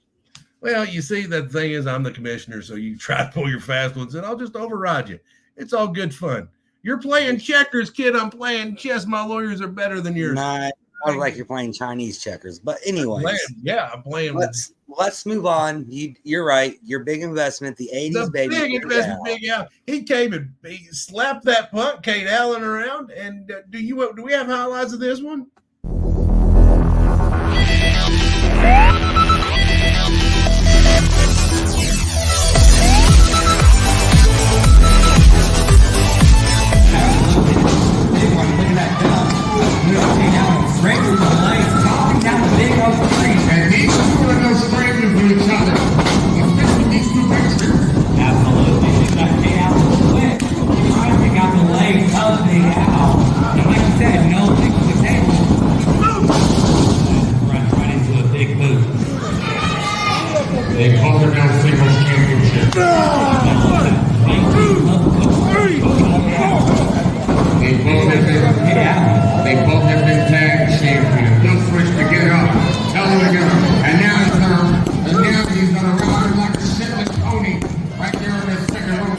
Well, you see, the thing is, I'm the commissioner, so you try to pull your fast ones, and I'll just override you. It's all good fun. You're playing checkers, kid. I'm playing chess. My lawyers are better than yours. Nah, I was like you're playing Chinese checkers. But anyways, I'm playing. Let's move on. You're right. Your big investment, the 80s baby. Big investment, Big Al. He came and he slapped that punk, Kate Allen, around. And do we have highlights of this one? And these two are no strangers to each other, especially these two pictures. Absolutely. She's got Kate Allen quick. She finally got the legs of Big Al. And like you said, no thing to the table. Runs right into a big boot. They both are now singles championship. They both have been tag champions. They'll switch to get up. Tell them to get up. And now he's gonna ride him like a shitless pony right there in the second row.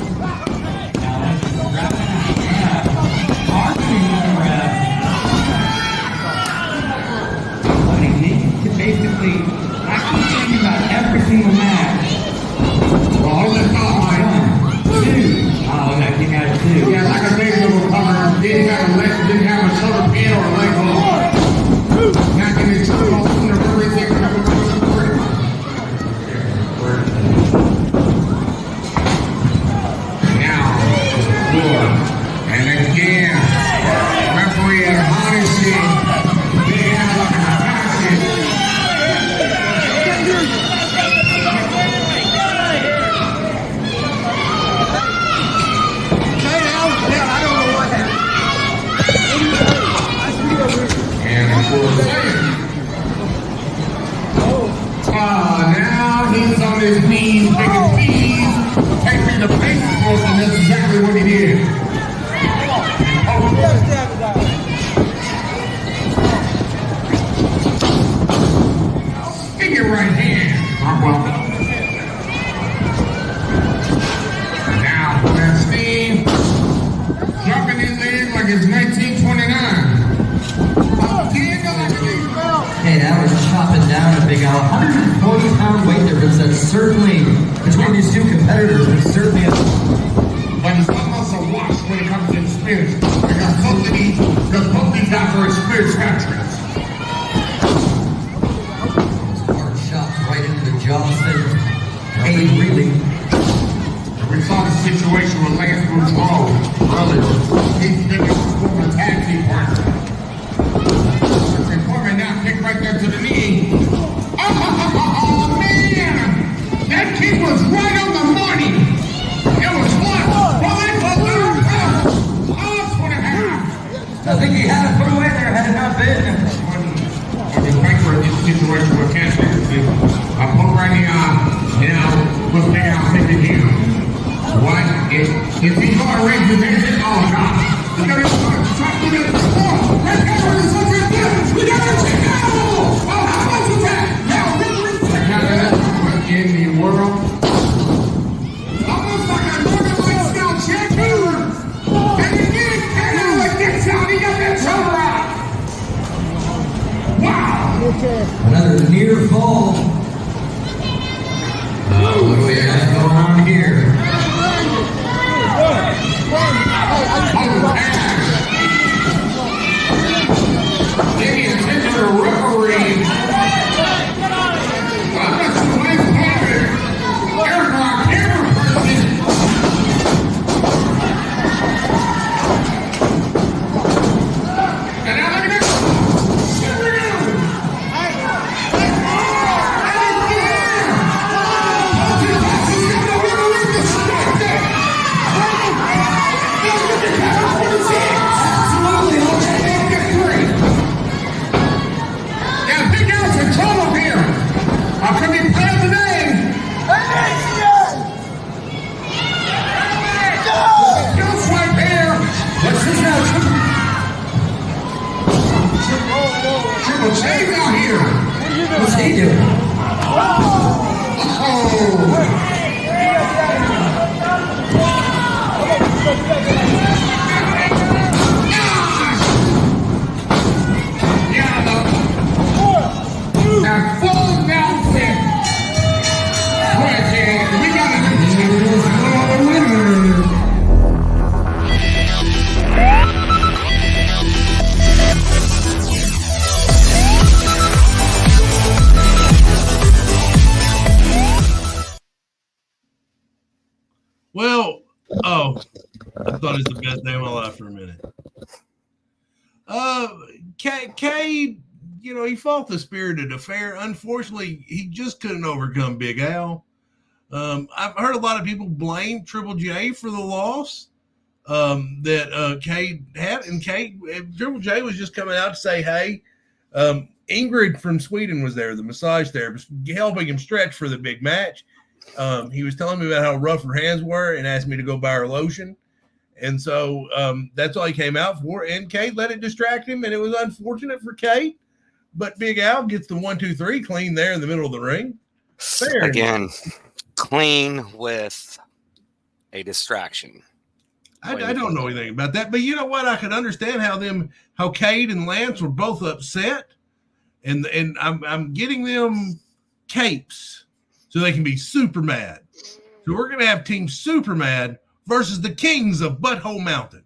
But he needs to basically, I keep thinking about every single match. Well, hold that thought, Mike. 2. Oh, that came out of 2. Yeah, like a big little cover. Didn't have a shoulder pin or a leg hold. Knocking his shoulder off in the everything. Now, floor. And again, referee admonishing Big Al like a passion. Now he's on his knees, making fees, taking the bases off, and that's exactly what he did. Stick your right hand. Now, that's Steve dropping his leg like it's 1929. Hey, that was chopping down a Big Al. 104 40-pound weight difference. That's certainly between these two competitors. It's certainly But it's almost a wash when it comes to experience. Because both of these guys are experienced veterans. hard shots right into the jaw instead of pain, really. We saw the situation with Lance Boudreaux earlier. He's thinking of forming a tag team partner. They forming now kick right there to the knee. Oh, man! That kick was right on the money. It was what? Well, they put it off 2.5. I think he had it put away there had it not been. When you fight for this situation with cancer, I put right in the eye. Now, what's there? I'm thinking him. What? If he's going to raise his hand, oh God. We got to try to get it. Oh, let's get rid of something here. We got to check out. Oh, how much is that? Now, what in the world? Almost like a Northern Lights style champion. And he did it. And now it gets out. He got that shoulder out. Wow. Another near fall. Oh, what do we have going on here? Maybe attention to the referee. I'm not sure why he's having Eric our camera person. And now look at this. Here we go. Triple J out here. What's he doing? Now, full Nelson. We got to do this. Well, oh, I thought it was the best day of my life for a minute. Cade, you know, he fought the Spirited Affair. Unfortunately, he just couldn't overcome Big Al. I've heard a lot of people blame Triple J for the loss that Cade had, and Triple J was just coming out to say, hey, Ingrid from Sweden was there, the massage therapist, helping him stretch for the big match. He was telling me about how rough her hands were and asked me to go buy her lotion. And so that's all he came out for. And Cade let it distract him, and it was unfortunate for Cade. But Big Al gets the 1-2-3 clean there in the middle of the ring. Fair. Again, clean with a distraction. I don't know anything about that. But you know what? I could understand how Cade and Lance were both upset. And I'm getting them capes so they can be super mad. So we're going to have Team Super Mad versus the Kings of Butthole Mountain.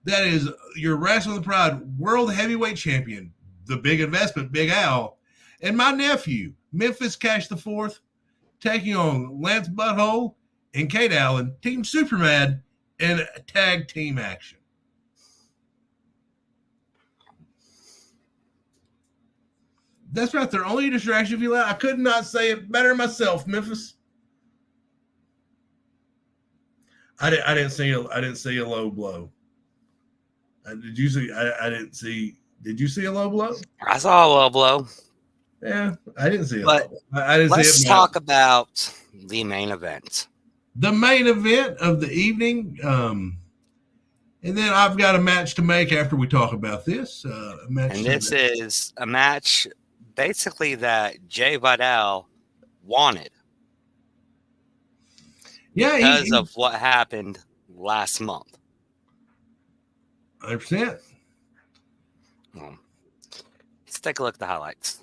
That is your Wrestling with Pride World Heavyweight Champion, the big investment, Big Al, and my nephew, Memphis Cash IV, taking on Lance Butthole and Kate Allen, Team Super Mad, in a tag team action. That's right. Their only distraction, if you like. I could not say it better myself, Memphis. I didn't see a low blow. Did you see? I didn't see. Did you see a low blow? I saw a low blow. Yeah, I didn't see it. I didn't see it. Let's talk about the main event. The main event of the evening. And then I've got a match to make after we talk about this. Is a match basically that Jay Vidal wanted. Yeah, because of what happened last month. 100%. Let's take a look at the highlights.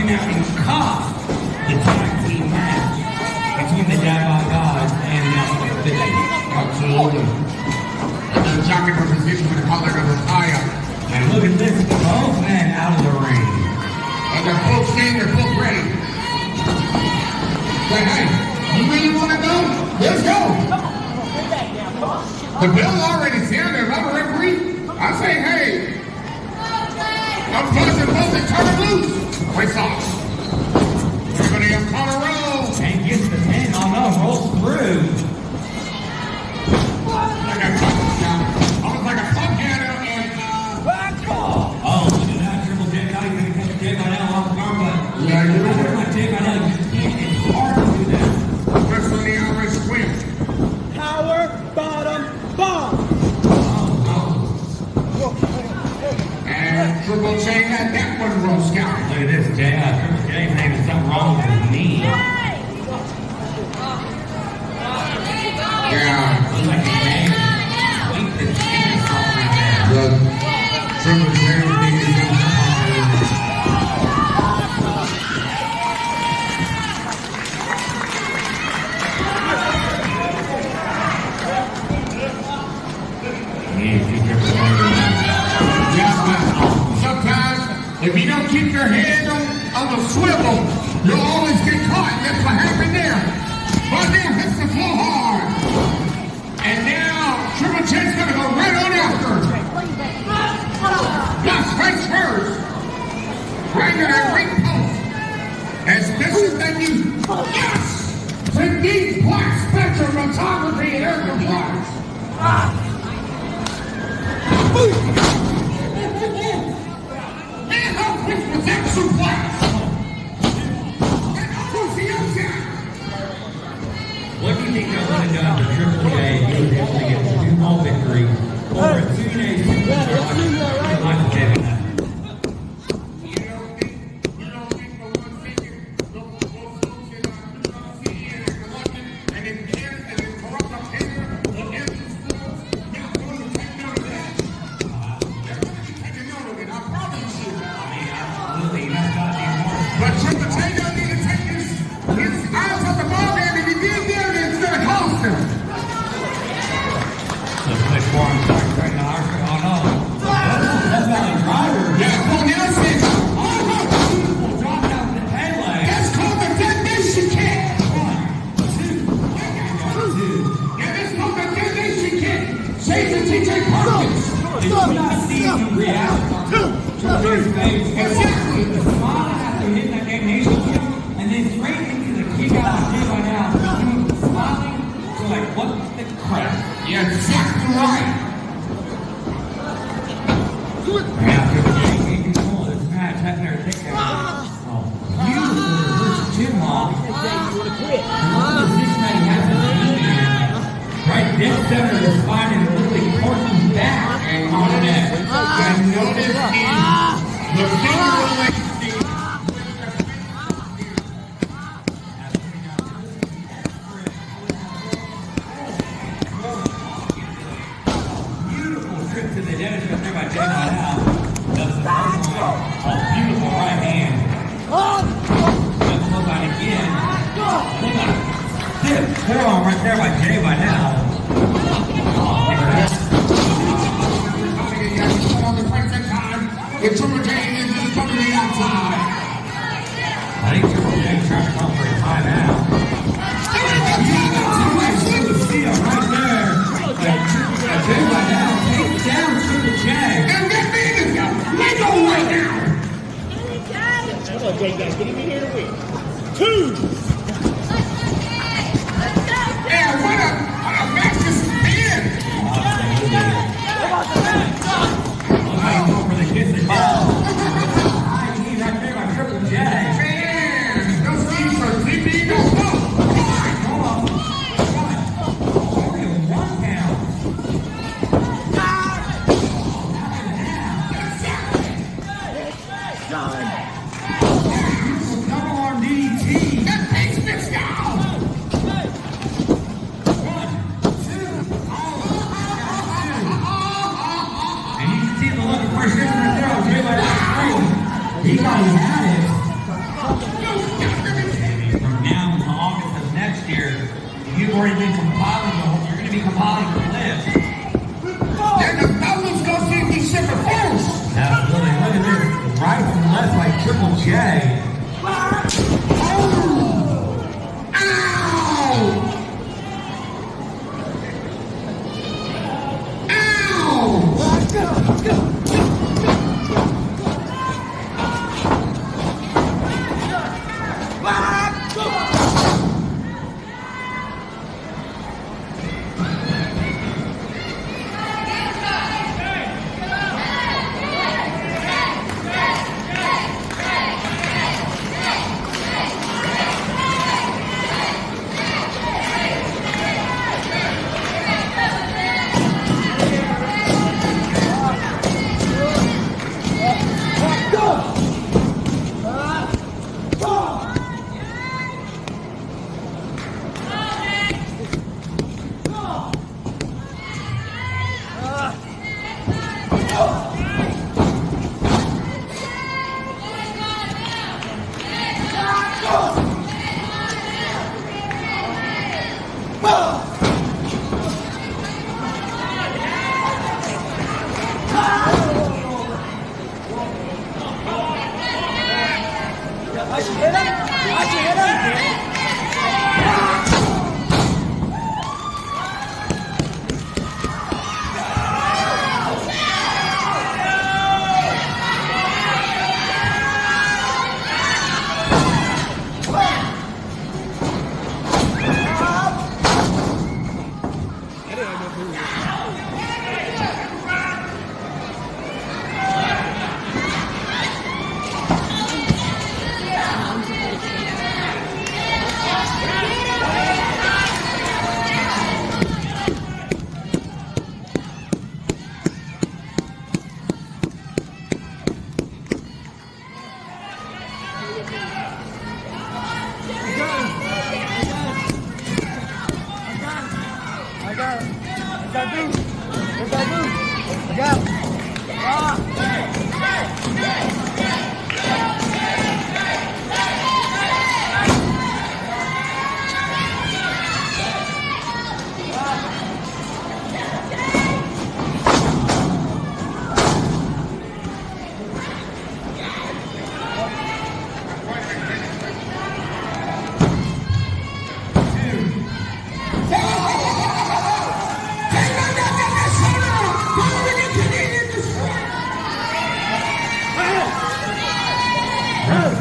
came out and cost the tag team match between the Dabot Gods and the Outlaw 50. Absolutely. And the jockey for position with the color of the tire. And look at this, both men out of the ring. And they're both saying they're both ready. But hey, you really want to go? Let's go. The bell's already there. There's another referee. I say, hey, I'm buzzing both and turn it loose. Face off. Everybody up on a roll. And gets the pin. Oh no, rolls through. Like a almost like a club piano and Oh, look at that. Triple J. Now you're going to catch J by now off the arm, but yeah, you know you're not J by now. You can't. It's hard to do that. what's on the Irish swim. Power bottom bomb. And Triple J had that one roll scout. Look at this, J. Triple J's name is something wrong with his knee. Yeah. Looks like his name wainked his fingers off right there. The Triple J thing is in the sometimes, if you don't keep your head on the swivel, you'll always get caught. And that's what happened there. But now hits the floor hard. And now Triple J's going to go right on after. Gus face first. Right to that ring post. As this is the new Gus Technique Black Spectrum Photography and Air Compliance. Man, how quick was that suplex? And who's the outside? What do you think that would have done for Triple J if he was able to get the 2-0 victory over a 2-day superstar like J by now? You don't think for 1 second those folks that are seeing and collecting and then kids and then corrupt up paper and empty schools, not going to take note of that. They're going to be taking note of it. I promise you. Absolutely, that's got to be more. But Triple J don't need to take his eyes off the ball game. If he did there, then it's going to cost him. Let's play for him. Right now, oh no. That's Valley Driver. Yeah, Paul Nelson. Drop down the headline. That's called the detonation kick. 1, 2. Yeah, that's called the detonation kick. Chase and TJ Perkins. Did you not see him react to his face? Exactly. The smile after hitting that detonation kick, and then straight into the kick out of J by now. He was smiling, so like, what the crap? You're exactly right. After the game, he control this match, having their takedown. Oh, beautiful reverse chin lock. The position that he has in the knee. Right dead center of the spine and really Colton back And on the neck. and notice the finger relationship. Beautiful trip to the dentist right there by J by now. Does the first one. A beautiful right hand. Let's look at it again. Look at it. Stiff forearm right there by J by now. If Triple J is just coming to the outside. I think Triple J trying to come for a timeout. You see him right there. J by now takes down Triple J. And that man is legal right now. Come on, Jay, guys, get him in here to win. 2. And what a match this has been. Going for the kiss and ball. High knee right there by Triple J. Man, those teams are sleeping. No, Come on. Only 1 count. Double arm DDT. that basement style. 1, 2. And you can see the look of frustration right there on J by that screen. He thought he had it. be compiling clips. And the fellas go see December 1st. Absolutely. Look at this. Right from left like Triple J.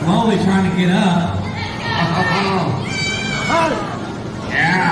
Slowly trying to get up. Yeah.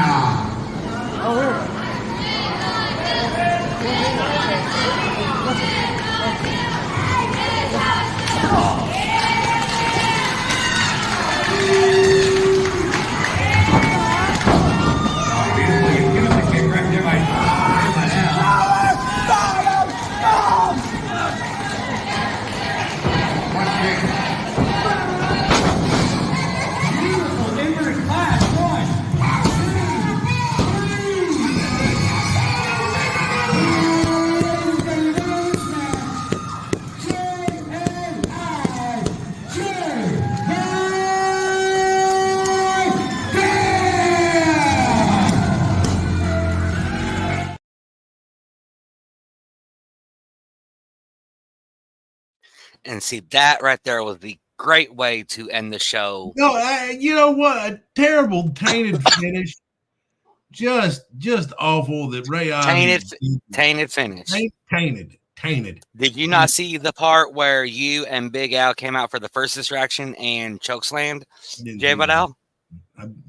And see, that right there was the great way to end the show. No, you know what? A terrible tainted finish. Just awful that Ray Ivy tainted finish. Tainted. Did you not see the part where you and Big Al came out for the first distraction and chokeslammed Jay Vidal?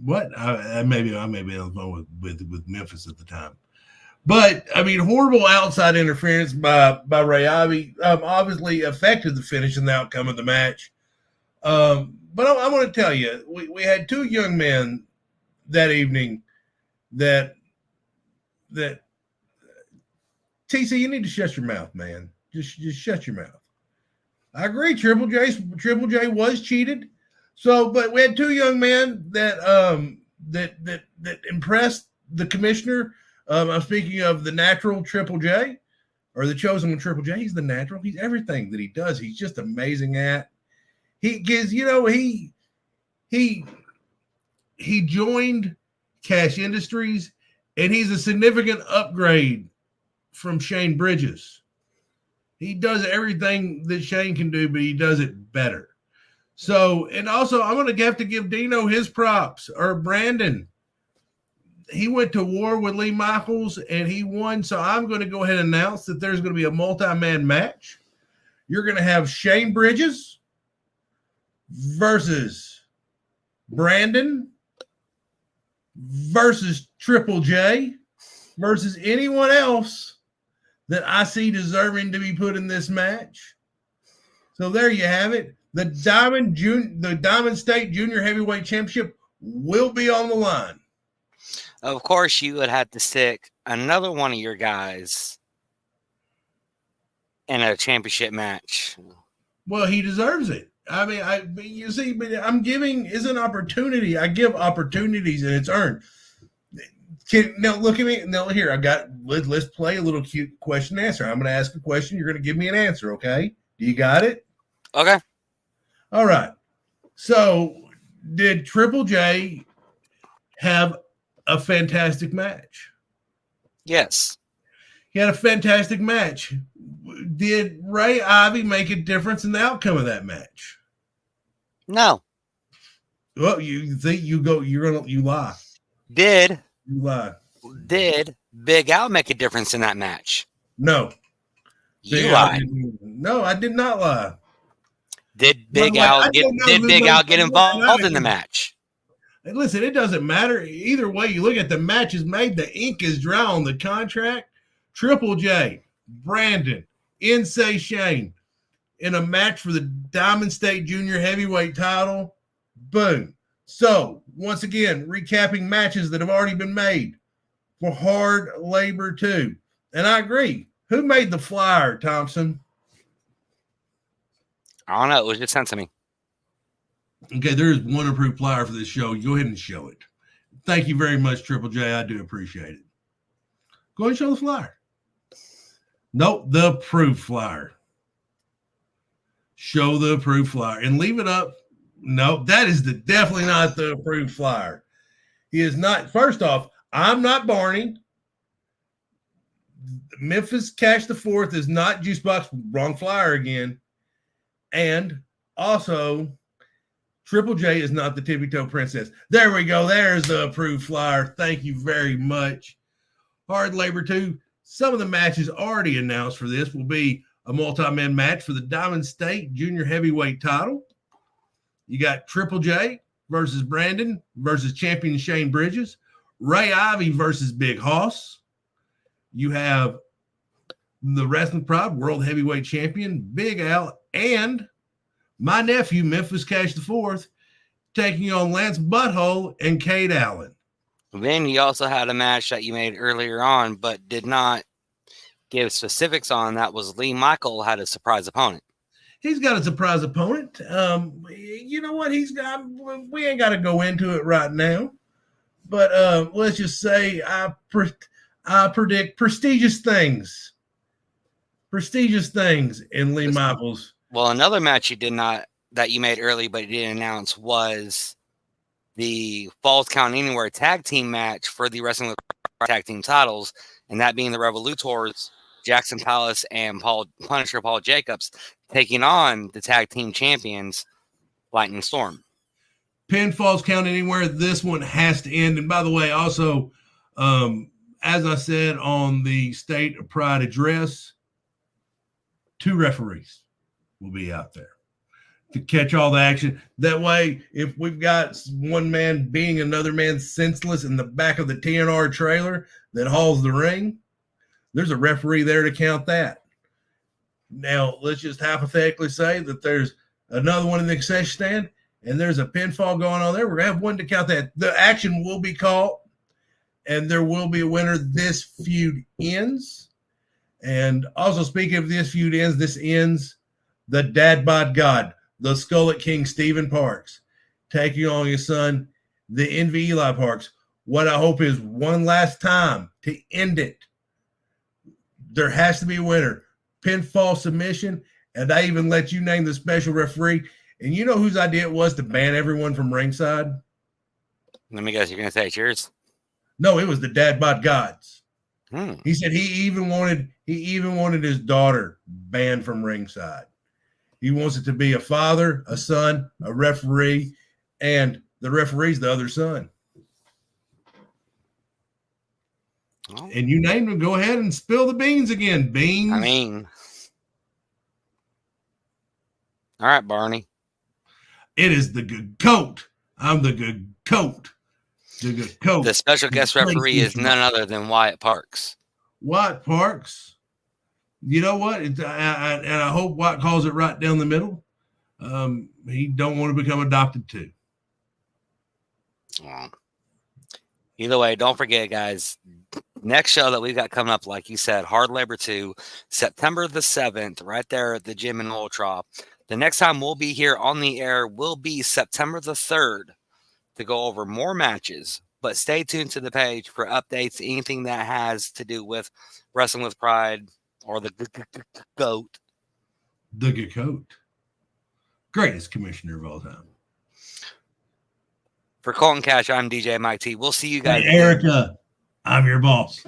What? I maybe I was on with Memphis at the time. But I mean, horrible outside interference by Ray Ivy obviously affected the finish and the outcome of the match. But I want to tell you, we had two young men that evening that TC, you need to shut your mouth, man. Just shut your mouth. I agree. Triple J was cheated. So, but we had two young men that impressed the commissioner. I'm speaking of the natural Triple J, or the chosen one Triple J. He's the natural. He's everything that he does. He's just amazing at. He gives, he joined Cash Industries, and he's a significant upgrade from Shane Bridges. He does everything that Shane can do, but he does it better. So, and also I'm going to have to give Dino his props, or Brandon. He went to war with Lee Michaels and he won. So I'm going to go ahead and announce that there's going to be a multi-man match. You're going to have Shane Bridges versus Brandon versus Triple J versus anyone else that I see deserving to be put in this match. So there you have it. The Diamond State Junior Heavyweight Championship will be on the line. Of course, you would have to stick another one of your guys in a championship match. Well, he deserves it. I mean, but I'm giving is an opportunity. I give opportunities, and it's earned. Now look at me. Now here, let's play a little cute question and answer. I'm going to ask a question. You're going to give me an answer. Okay? Do you got it? Okay. All right. So, did Triple J have a fantastic match? Yes. He had a fantastic match. Did Ray Ivy make a difference in the outcome of that match? No. Well, you think you lie. Did You lie. Big Al make a difference in that match? No. You lied. No, I did not lie. Did Big Al get involved in the match? And listen, it doesn't matter. Either way you look at the match is made, the ink is dry on the contract. Triple J, Brandon, Insay Shane in a match for the Diamond State Junior Heavyweight title. Boom. So, once again, recapping matches that have already been made for Hard Labor 2. And I agree. Who made the flyer, Thompson? I don't know. It was just sent to me. Okay, there is one approved flyer for this show. Go ahead and show it. Thank you very much, Triple J. I do appreciate it. Go ahead and show the flyer. Nope, the approved flyer. Show the approved flyer and leave it up. Nope, that is definitely not the approved flyer. He is not. First off, I'm not Barney. Memphis Cash the Fourth is not Juicebox. Wrong flyer again. And also, Triple J is not the Tippy Toe Princess. There we go. There's the approved flyer. Thank you very much. Hard Labor 2. Some of the matches already announced for this will be a multi-man match for the Diamond State Junior Heavyweight title. You got Triple J versus Brandon versus champion Shane Bridges. Ray Ivy versus Big Hoss. You have the Wrestling Pride World Heavyweight Champion Big Al and my nephew, Memphis Cash the Fourth, taking on Lance Butthole and Cade Allen. Then you also had a match that you made earlier on, but did not give specifics on. That was Lee Michael had a surprise opponent. He's got a surprise opponent. You know what he's got? We ain't got to go into it right now, but let's just say I predict prestigious things. Prestigious things in Lee Michaels. Well, another match that you made early, but you didn't announce was the Falls Count Anywhere tag team match for the Wrestling tag team titles, and that being the Revolutors, Jackson Palace and Paul Jacobs taking on the tag team champions, Lightning Storm. Pinfalls Count Anywhere. This one has to end. And by the way, also, as I said on the State of Pride address, 2 referees will be out there to catch all the action. That way, if we've got one man being another man senseless in the back of the TNR trailer that hauls the ring, there's a referee there to count that. Now, let's just hypothetically say that there's another one in the concession stand and there's a pinfall going on there. We're going to have one to count that. The action will be called and there will be a winner. This feud ends. And also, speaking of this feud ends, this ends the Dad Bod God, the Skullet King Stephen Parks, taking on his son, the Envy Eli Parks. What I hope is one last time to end it. There has to be a winner. Pinfall submission, and I even let you name the special referee. And you know whose idea it was to ban everyone from ringside? Let me guess, you're going to say it's yours? No, it was the Dad Bod Gods. Hmm. He said he even wanted his daughter banned from ringside. He wants it to be a father, a son, a referee, and the referee's the other son. Oh. And you named him. Go ahead and spill the beans again. Beans. I mean, all right, Barney. It is the good coat. I'm the good coat. The good coat. The special guest referee is none other than Wyatt Parks. Wyatt Parks. You know what? And I hope Wyatt calls it right down the middle. He don't want to become adopted too. Well, either way, don't forget, guys. Next show that we've got coming up, like you said, Hard Labor 2, September the 7th, right there at the gym in Ultra. The next time we'll be here on the air will be September the 3rd to go over more matches. But stay tuned to the page for updates, anything that has to do with Wrestling with Pride or the GOAT. The GOAT. Greatest commissioner of all time. For Colton Cash, I'm DJ Mike T. We'll see you guys. Hey, Erica, I'm your boss.